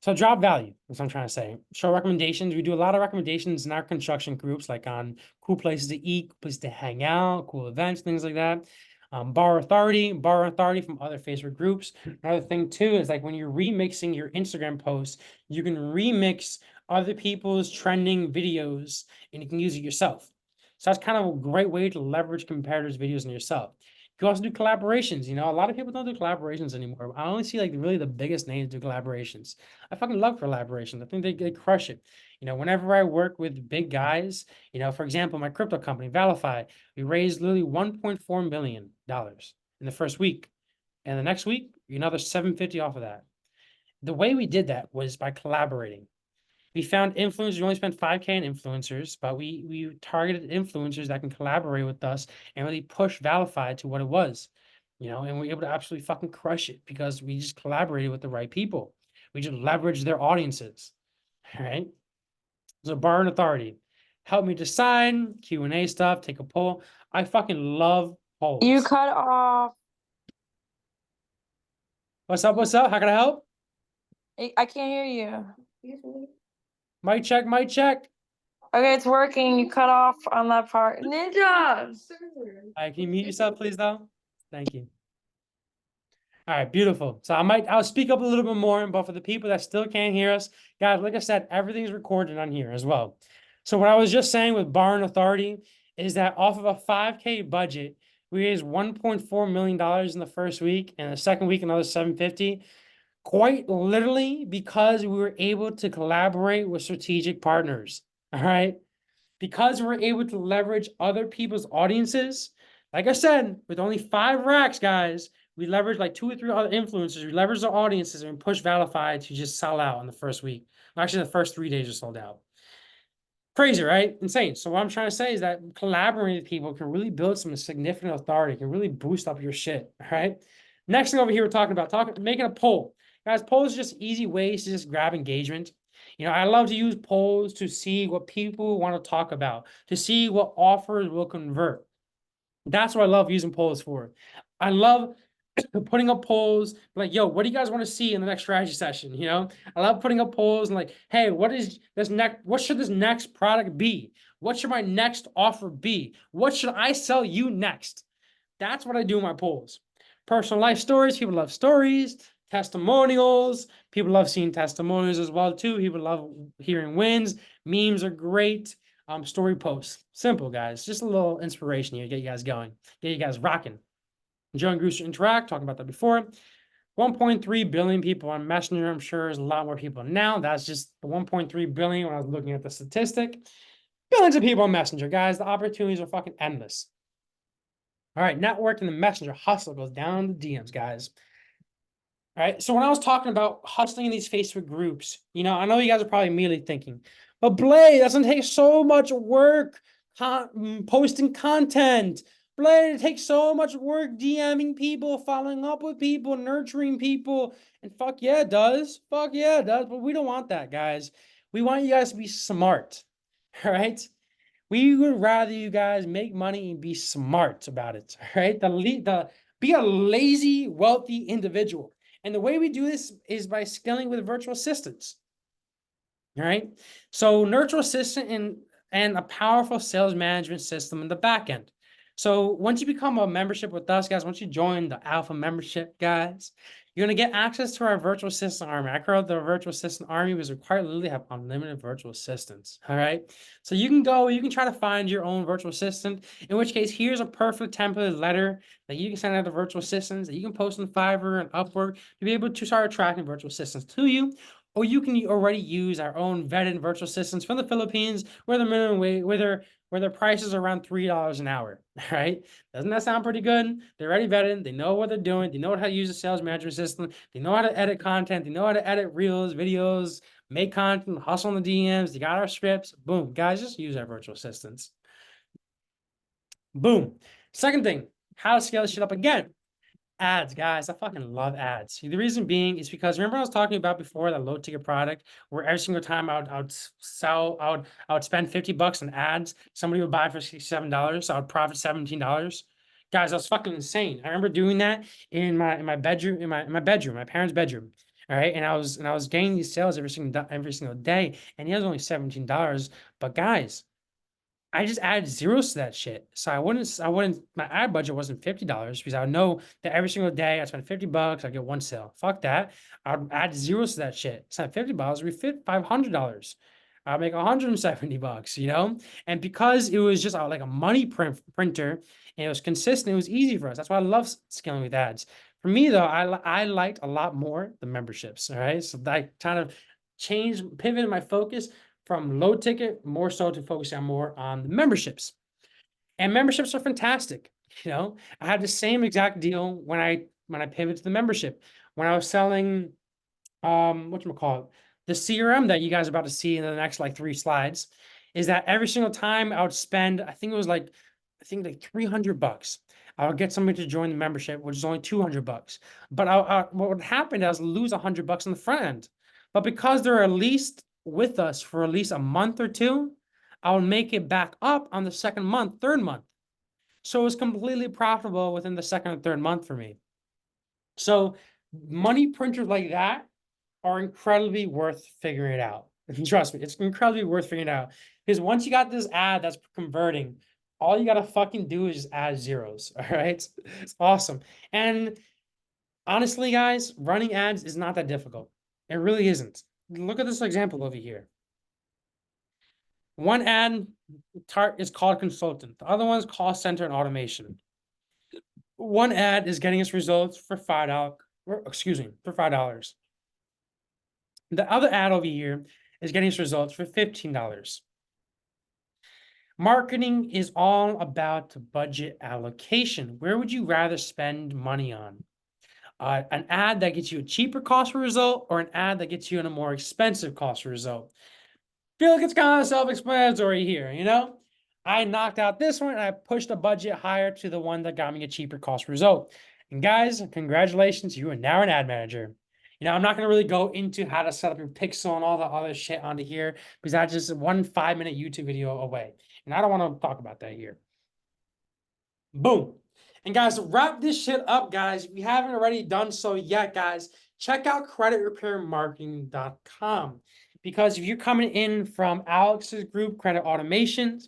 So drop value, that's what I'm trying to say. Show recommendations. We do a lot of recommendations in our construction groups, like on cool places to eat, places to hang out, cool events, things like that. Borrow authority from other Facebook groups. Another thing too is like when you're remixing your Instagram posts, you can remix other people's trending videos and you can use it yourself. So that's kind of a great way to leverage competitors' videos in yourself. You can also do collaborations. You know, a lot of people don't do collaborations anymore. I only see like really the biggest names do collaborations. I fucking love collaborations. I think they crush it. You know, whenever I work with big guys, you know, for example, my crypto company, Valify, we raised literally $1.4 million in the first week. And the next week, another 750 off of that. The way we did that was by collaborating. We found influencers. We only spent 5K in influencers, but we targeted influencers that can collaborate with us and really push Valify to what it was, you know, and we were able to absolutely fucking crush it because we just collaborated with the right people. We just leveraged their audiences. All right. So bar and authority. Help me decide, Q&A stuff, take a poll. I fucking love You polls. cut off. What's up? What's up? How can I help? I can't hear you. Mic check, mic check. Okay, it's working. You cut off on that part. Ninja! All right, can you mute yourself, please, though? Thank you. All right, beautiful. So I'll speak up a little bit more, but for the people that still can't hear us, guys, like I said, everything's recorded on here as well. So what I was just saying with Bar and Authority is that off of a 5K budget, we raised $1.4 million in the first week, and the second week another 750, quite literally because we were able to collaborate with strategic partners. All right. Because we're able to leverage other people's audiences. Like I said, with only 5 racks, guys, we leverage like 2 or 3 other influencers. We leverage the audiences and push Valify to just sell out in the first week. Actually, the first 3 days are sold out. Crazy, right? Insane. So what I'm trying to say is that collaborating with people can really build some significant authority, can really boost up your shit. All right. Next thing over here, we're talking about making a poll. Guys, polls are just easy ways to just grab engagement. You know, I love to use polls to see what people want to talk about, to see what offers will convert. That's what I love using polls for. I love putting up polls like, yo, what do you guys want to see in the next strategy session? You know, I love putting up polls and like, hey, what should this next product be? What should my next offer be? What should I sell you next? That's what I do in my polls. Personal life stories, people love stories. Testimonials, people love seeing testimonials as well too. People love hearing wins. Memes are great. Story posts, simple guys, just a little inspiration here to get you guys going, get you guys rocking. Join groups to interact, talking about that before. 1.3 billion people on Messenger. I'm sure there's a lot more people now. That's just the 1.3 billion when I was looking at the statistic. Billions of people on Messenger, guys. The opportunities are fucking endless. All right, networking the Messenger hustle goes down the DMs, guys. All right. So when I was talking about hustling in these Facebook groups, you know, I know you guys are probably immediately thinking, but Blade doesn't take so much work posting content. Blade, it takes so much work DMing people, following up with people, nurturing people. And fuck yeah, it does. Fuck yeah, it does. But we don't want that, guys. We want you guys to be smart. All right. We would rather you guys make money and be smart about it. All right. Be a lazy, wealthy individual. And the way we do this is by scaling with virtual assistants. All right. So virtual assistant and a powerful sales management system in the back end. So once you become a membership with us, guys, once you join the Alpha membership, guys, you're going to get access to our virtual assistant army. I call it the virtual assistant army because required literally have unlimited virtual assistants. All right. So you can try to find your own virtual assistant, in which case here's a perfect template letter that you can send out to virtual assistants that you can post on Fiverr and Upwork to be able to start attracting virtual assistants to you. Or you can already use our own vetted virtual assistants from the Philippines where the minimum wage, where their prices are around $3 an hour. All right. Doesn't that sound pretty good? They're already vetted. They know what they're doing. They know how to use a sales management system. They know how to edit content. They know how to edit reels, videos, make content, hustle on the DMs. They got our scripts. Boom. Guys, just use our virtual assistants. Boom. Second thing, how to scale this shit up again. Ads, guys. I fucking love ads. The reason being is because remember I was talking about before that low ticket product where every single time I would spend 50 bucks on ads, somebody would buy for $67, so I would profit $17. Guys, that's fucking insane. I remember doing that in my bedroom, my bedroom, my parents' bedroom. All right. And I was getting these sales every single day, and it was only $17. But guys, I just added zeros to that shit. So my ad budget wasn't $50 because I would know that every single day I spend 50 bucks, I get one sale. Fuck that. I'd add zeros to that shit. So at $50, we fit $500. I'll make $170, you know? And because it was just like a money printer and it was consistent, it was easy for us. That's why I love scaling with ads. For me though, I liked a lot more the memberships. All right. So I kind of pivoted my focus from low ticket more so to focusing more on the memberships. And memberships are fantastic. You know, I had the same exact deal when I pivoted to the membership. When I was selling whatchamacallit, the CRM that you guys are about to see in the next like 3 slides, is that every single time I would spend, I think like $300. I would get somebody to join the membership, which is only $200. But what would happen is lose $100 on the front end. But because they're at least with us for at least a month or two, I would make it back up on the second month, third month. So it was completely profitable within the second or third month for me. So money printers like that are incredibly worth figuring it out. Trust me, it's incredibly worth figuring it out. Because once you got this ad that's converting, all you gotta fucking do is just add zeros. All right. It's awesome. And honestly, guys, running ads is not that difficult. It really isn't. Look at this example over here. One ad is called consultant. The other one's call center and automation. One ad is getting us results for $5. For $5. The other ad over here is getting us results for $15. Marketing is all about budget allocation. Where would you rather spend money on? An ad that gets you a cheaper cost per result or an ad that gets you a more expensive cost per result? Feel like it's kind of self-explanatory here, you know? I knocked out this one and I pushed the budget higher to the one that got me a cheaper cost result. And guys, congratulations, you are now an ad manager. You know, I'm not going to really go into how to set up your pixel and all the other shit onto here because that's just one 5-minute YouTube video away. And I don't want to talk about that here. Boom. And guys, to wrap this shit up, guys, if you haven't already done so yet, guys, check out creditrepairmarketing.com. Because if you're coming in from Alex's group, Credit Automations,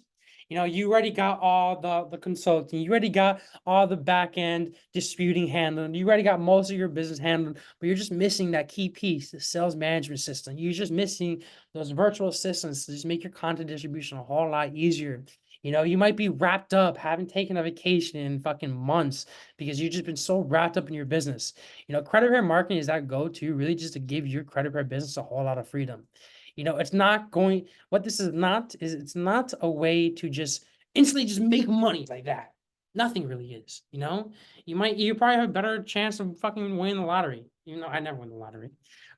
you know, you already got all the consulting, you already got all the back end disputing handled, you already got most of your business handled, but you're just missing that key piece, the sales management system. You're just missing those virtual assistants to just make your content distribution a whole lot easier. You know, you might be wrapped up, haven't taken a vacation in fucking months because you've just been so wrapped up in your business. You know, credit repair marketing is that go-to really just to give your credit repair business a whole lot of freedom. You know, it's not going, what this is not, is it's not a way to just instantly just make money like that. Nothing really is, you know? You probably have a better chance of fucking winning the lottery, even though I never win the lottery.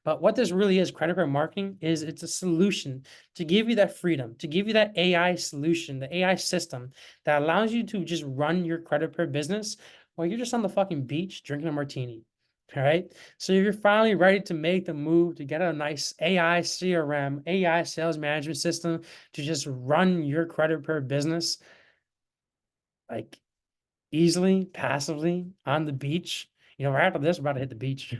But what this really is, credit repair marketing, is it's a solution to give you that freedom, to give you that AI solution, the AI system that allows you to just run your credit repair business while you're just on the fucking beach drinking a martini. All right. So if you're finally ready to make the move to get a nice AI CRM, AI sales management system to just run your credit repair business like easily, passively on the beach, you know, right after this, we're about to hit the beach.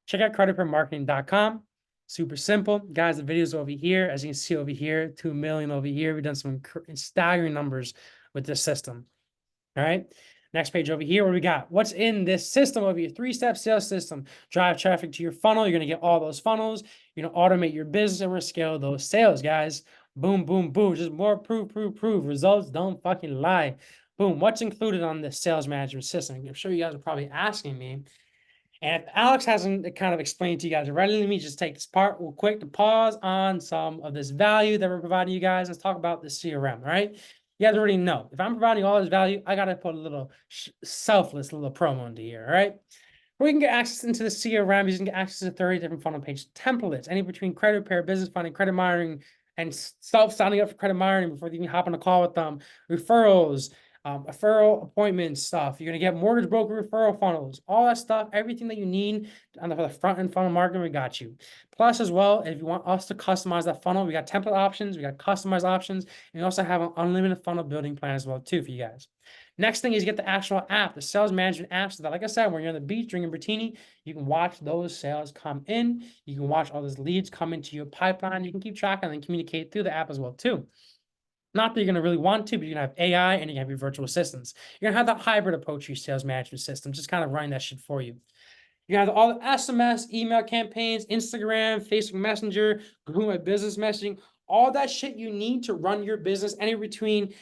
Check out creditrepairmarketing.com. Super simple. Guys, the video's over here. As you can see over here, 2 million over here. We've done some staggering numbers with this system. All right. Next page over here, what do we got? What's in this system over here? 3-step sales system. Drive traffic to your funnel. You're going to get all those funnels. You're going to automate your business and we're going to scale those sales, guys. Boom, boom, boom. Just more proof. Results don't fucking lie. Boom. What's included on this sales management system? I'm sure you guys are probably asking me. And if Alex hasn't kind of explained to you guys already, let me just take this part real quick to pause on some of this value that we're providing you guys. Let's talk about the CRM, all right? You guys already know, if I'm providing all this value, I got to put a little selfless little promo into here, all right? We can get access into the CRM. You can get access to 30 different funnel page templates, any between credit repair, business funding, credit monitoring, and signing up for credit monitoring before you even hop on a call with them, referrals, referral appointment stuff. You're going to get mortgage broker referral funnels, all that stuff, everything that you need on the front end funnel marketing, we got you. Plus as well, if you want us to customize that funnel, we got template options, we got customized options, and we also have an unlimited funnel building plan as well too for you guys. Next thing is get the actual app, the sales management app, so that, like I said, when you're on the beach drinking martini, you can watch those sales come in. You can watch all those leads come into your pipeline. You can keep track and then communicate through the app as well too. Not that you're going to really want to, but you're going to have AI and you have your virtual assistants. You're going to have that hybrid approach to your sales management system, just kind of running that shit for you. You have all the SMS, email campaigns, Instagram, Facebook Messenger, Google My Business messaging, all that shit you need to run your business, any between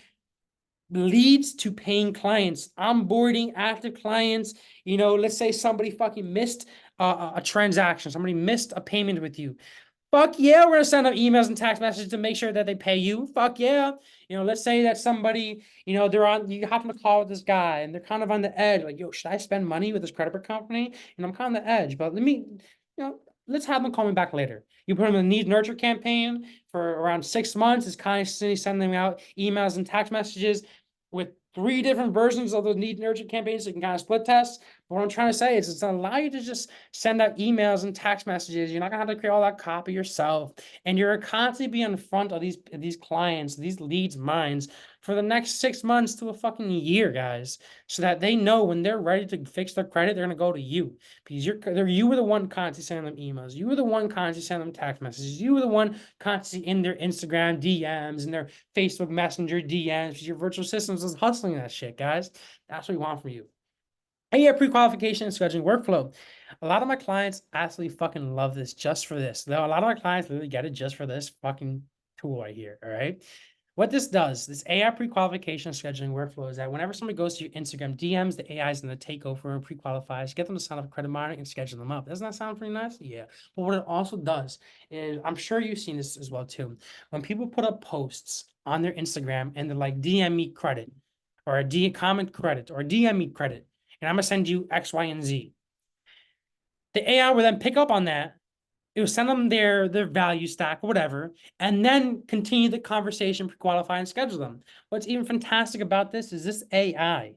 leads to paying clients, onboarding active clients. Let's say somebody fucking missed a transaction, somebody missed a payment with you. Fuck yeah, we're gonna send them emails and text messages to make sure that they pay you. Fuck yeah. Let's say that somebody, you hop on a call with this guy and they're kind of on the edge, like, yo, should I spend money with this credit card company? And I'm kind of on the edge, but let's have them call me back later. You put them in a need nurture campaign for around 6 months. It's constantly sending out emails and text messages with 3 different versions of the need nurture campaigns, so you can kind of split test. But what I'm trying to say is it's gonna allow you to just send out emails and text messages. You're not gonna have to create all that copy yourself, and you're constantly be in front of these clients, these leads minds for the next 6 months to a fucking year, guys, so that they know when they're ready to fix their credit, they're gonna go to you, because you were the one constantly sending them emails, you were the one constantly sending them text messages, you were the one constantly in their Instagram DMs and their Facebook Messenger DMs. Your virtual systems is hustling that shit, guys. That's what we want from you. AI pre-qualification and scheduling workflow. A lot of my clients absolutely fucking love this just for this. Though a lot of my clients literally get it just for this fucking tool right here. All right. What this does, this AI pre-qualification and scheduling workflow, is that whenever somebody goes to your Instagram DMs, the AI is going to take over and pre-qualifies, get them to sign up for credit monitoring and schedule them up. Doesn't that sound pretty nice? Yeah. But what it also does is, I'm sure you've seen this as well too. When people put up posts on their Instagram and they're like, DM me credit, or comment credit, or DM me credit, and I'm gonna send you X, Y, and Z. The AI will then pick up on that. It will send them their value stack or whatever, and then continue the conversation, pre-qualify, and schedule them. What's even fantastic about this is this AI.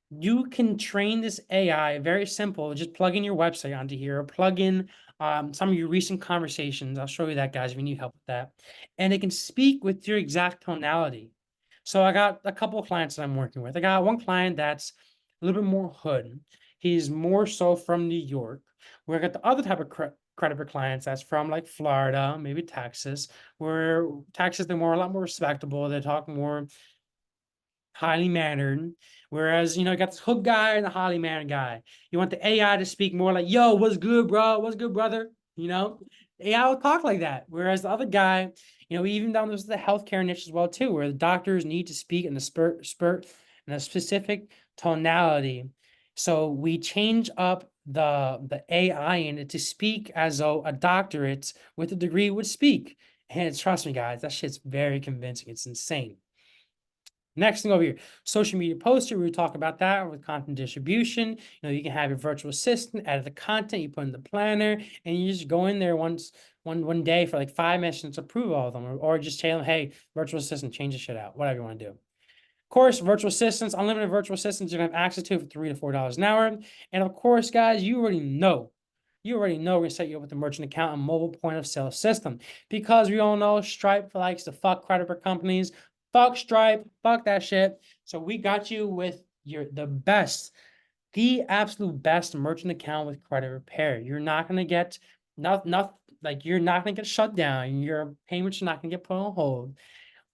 You can train this AI very simple. Just plug in your website onto here, or plug in some of your recent conversations. I'll show you that, guys, if you need help with that. And it can speak with your exact tonality. So I got a couple of clients that I'm working with. I got one client that's a little bit more hood. He's more so from New York. Where I got the other type of credit for clients that's from like Florida, maybe Texas, where Texas, they're a lot more respectable. They talk more highly mannered. Whereas, you got this hook guy and the highly mannered guy. You want the AI to speak more like, yo, what's good, bro? What's good, brother? AI will talk like that. Whereas the other guy, even down there's the healthcare niche as well, too, where the doctors need to speak in a spurt in a specific tonality. So we change up the AI in it to speak as though a doctorate with a degree would speak. And trust me, guys, that shit's very convincing. It's insane. Next thing over here, social media poster. We talk about that with content distribution. You can have your virtual assistant edit the content, you put in the planner, and you just go in there one day for like 5 minutes and approve all of them, or just tell them, hey, virtual assistant, change the shit out, whatever you want to do. Of course, virtual assistants, unlimited virtual assistants, you're gonna have access to for $3 to $4 an hour. And of course, guys, you already know we're gonna set you up with a merchant account and mobile point of sale system, because we all know Stripe likes to fuck credit card companies. Fuck Stripe, fuck that shit. So we got you with the absolute best merchant account with credit repair. You're not gonna get you're not gonna get shut down. Your payments are not gonna get put on hold.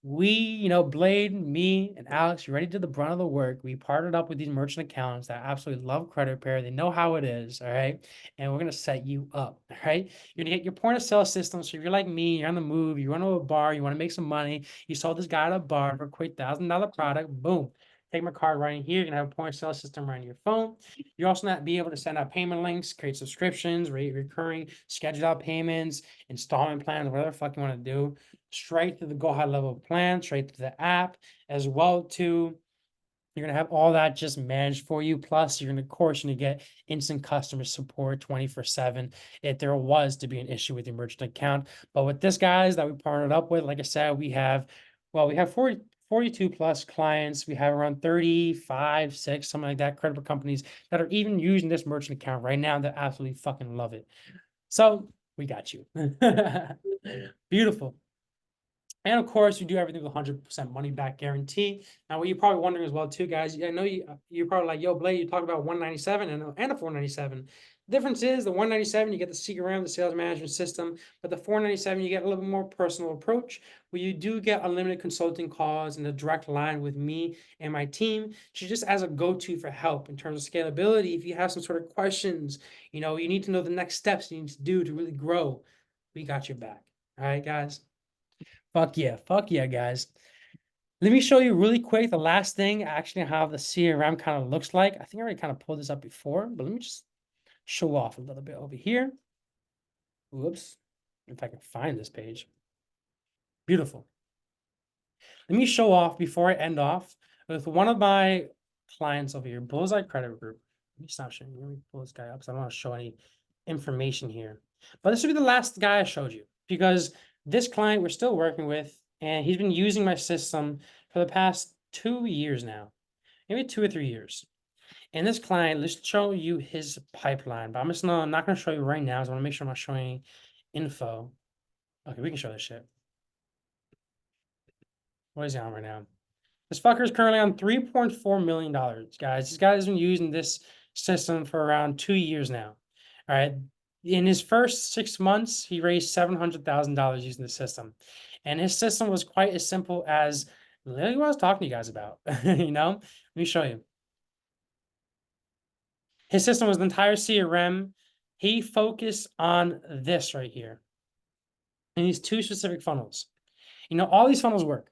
We, Blade, me, and Alex, you ready to do the brunt of the work. We partnered up with these merchant accounts that absolutely love credit repair. They know how it is, all right? And we're going to set you up, all right? You're going to get your point of sale system. So if you're like me, you're on the move, you run to a bar, you want to make some money, you saw this guy at a bar for a quick $1,000 product, boom. Take my card right in here. You're going to have a point of sale system right on your phone. You're also not be able to send out payment links, create subscriptions, recurring, schedule out payments, installment plans, whatever the fuck you want to do, straight to the go high level plan, straight to the app as well too. You're gonna have all that just managed for you. Plus, you're gonna get instant customer support 24/7 if there was to be an issue with your merchant account. But with this guys that we partnered up with, like I said, we have 42 plus clients. We have around 35, 6, something like that, credit companies that are even using this merchant account right now that absolutely fucking love it. So we got you. Beautiful. And of course, we do everything with 100% money back guarantee. Now, what you're probably wondering as well, too, guys, I know you're probably like, yo, Blake, you talked about 197 and a 497. Difference is the 197, you get the CRM, the sales management system, but the 497, you get a little bit more personal approach where you do get unlimited consulting calls and a direct line with me and my team, just as a go-to for help in terms of scalability. If you have some sort of questions, you need to know the next steps you need to do to really grow, we got your back. All right, guys. Fuck yeah, guys. Let me show you really quick the last thing actually how the CRM kind of looks like. I think I already kind of pulled this up before, but let me just show off a little bit over here. Whoops, if I can find this page. Beautiful. Let me show off before I end off with one of my clients over here, Bullseye Credit Group. Let me stop sharing. Let me pull this guy up because I don't want to show any information here. But this will be the last guy I showed you because this client we're still working with, and he's been using my system for the past 2 years now, maybe 2 or 3 years. And this client, let's show you his pipeline. But I'm not going to show you right now. So I want to make sure I'm not showing any info. Okay, we can show this shit. What is he on right now? This fucker is currently on $3.4 million, guys. This guy has been using this system for around 2 years now. All right. In his first 6 months, he raised $700,000 using the system. And his system was quite as simple as literally what I was talking to you guys about. Let me show you. His system was the entire CRM. He focused on this right here. And these 2 specific funnels. All these funnels work.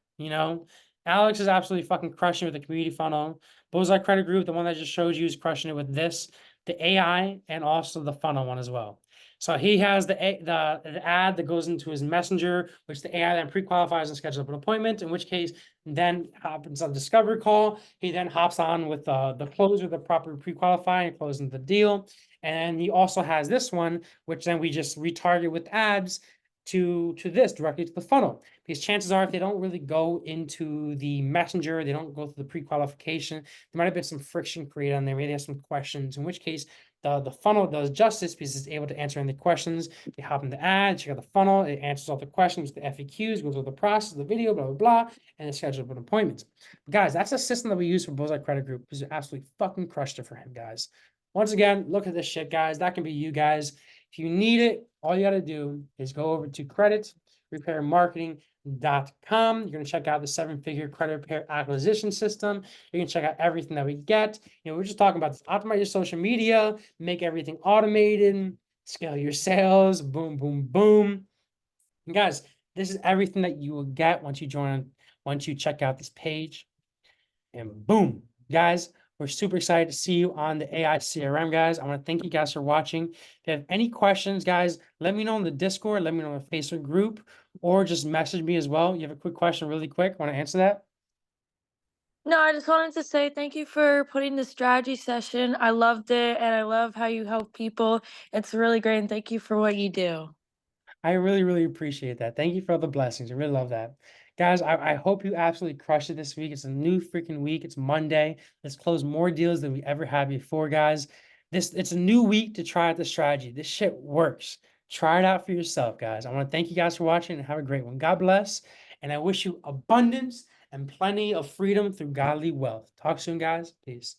Alex is absolutely fucking crushing it with the community funnel. Bullseye Credit Group, the one that I just showed you, is crushing it with this, the AI, and also the funnel one as well. So he has the ad that goes into his messenger, which the AI then pre-qualifies and schedules up an appointment, in which case then happens on discovery call. He then hops on with the closer, the proper pre-qualify and closing the deal. And he also has this one, which then we just retarget with ads to this directly to the funnel, because chances are if they don't really go into the messenger, they don't go through the pre-qualification, there might have been some friction created on there, maybe they have some questions, in which case the funnel does justice because it's able to answer any questions. They hop in the ad, check out the funnel, it answers all the questions, the FAQs, goes through the process, the video, blah, blah, blah, and it schedules an appointment. Guys, that's a system that we use for Bullseye Credit Group. It's absolutely fucking crushed it for him, guys. Once again, look at this shit, guys. That can be you guys. If you need it, all you got to do is go over to creditrepairmarketing.com. You're going to check out the 7-figure credit repair acquisition system. You can check out everything that we get. We're just talking about this. Optimize your social media, make everything automated, scale your sales, boom, boom, boom. And guys, this is everything that you will get once you check out this page. And boom, guys. We're super excited to see you on the AI CRM, guys. I want to thank you guys for watching. If you have any questions, guys, let me know in the Discord, let me know in the Facebook group, or just message me as well. You have a quick question really quick. Want to answer that? No, I just wanted to say thank you for putting the strategy session. I loved it and I love how you help people. It's really great and thank you for what you do. I really, really appreciate that. Thank you for all the blessings. I really love that. Guys, I hope you absolutely crushed it this week. It's a new freaking week. It's Monday. Let's close more deals than we ever had before, guys. It's a new week to try out the strategy. This shit works. Try it out for yourself, guys. I want to thank you guys for watching and have a great one. God bless. And I wish you abundance and plenty of freedom through godly wealth. Talk soon, guys. Peace.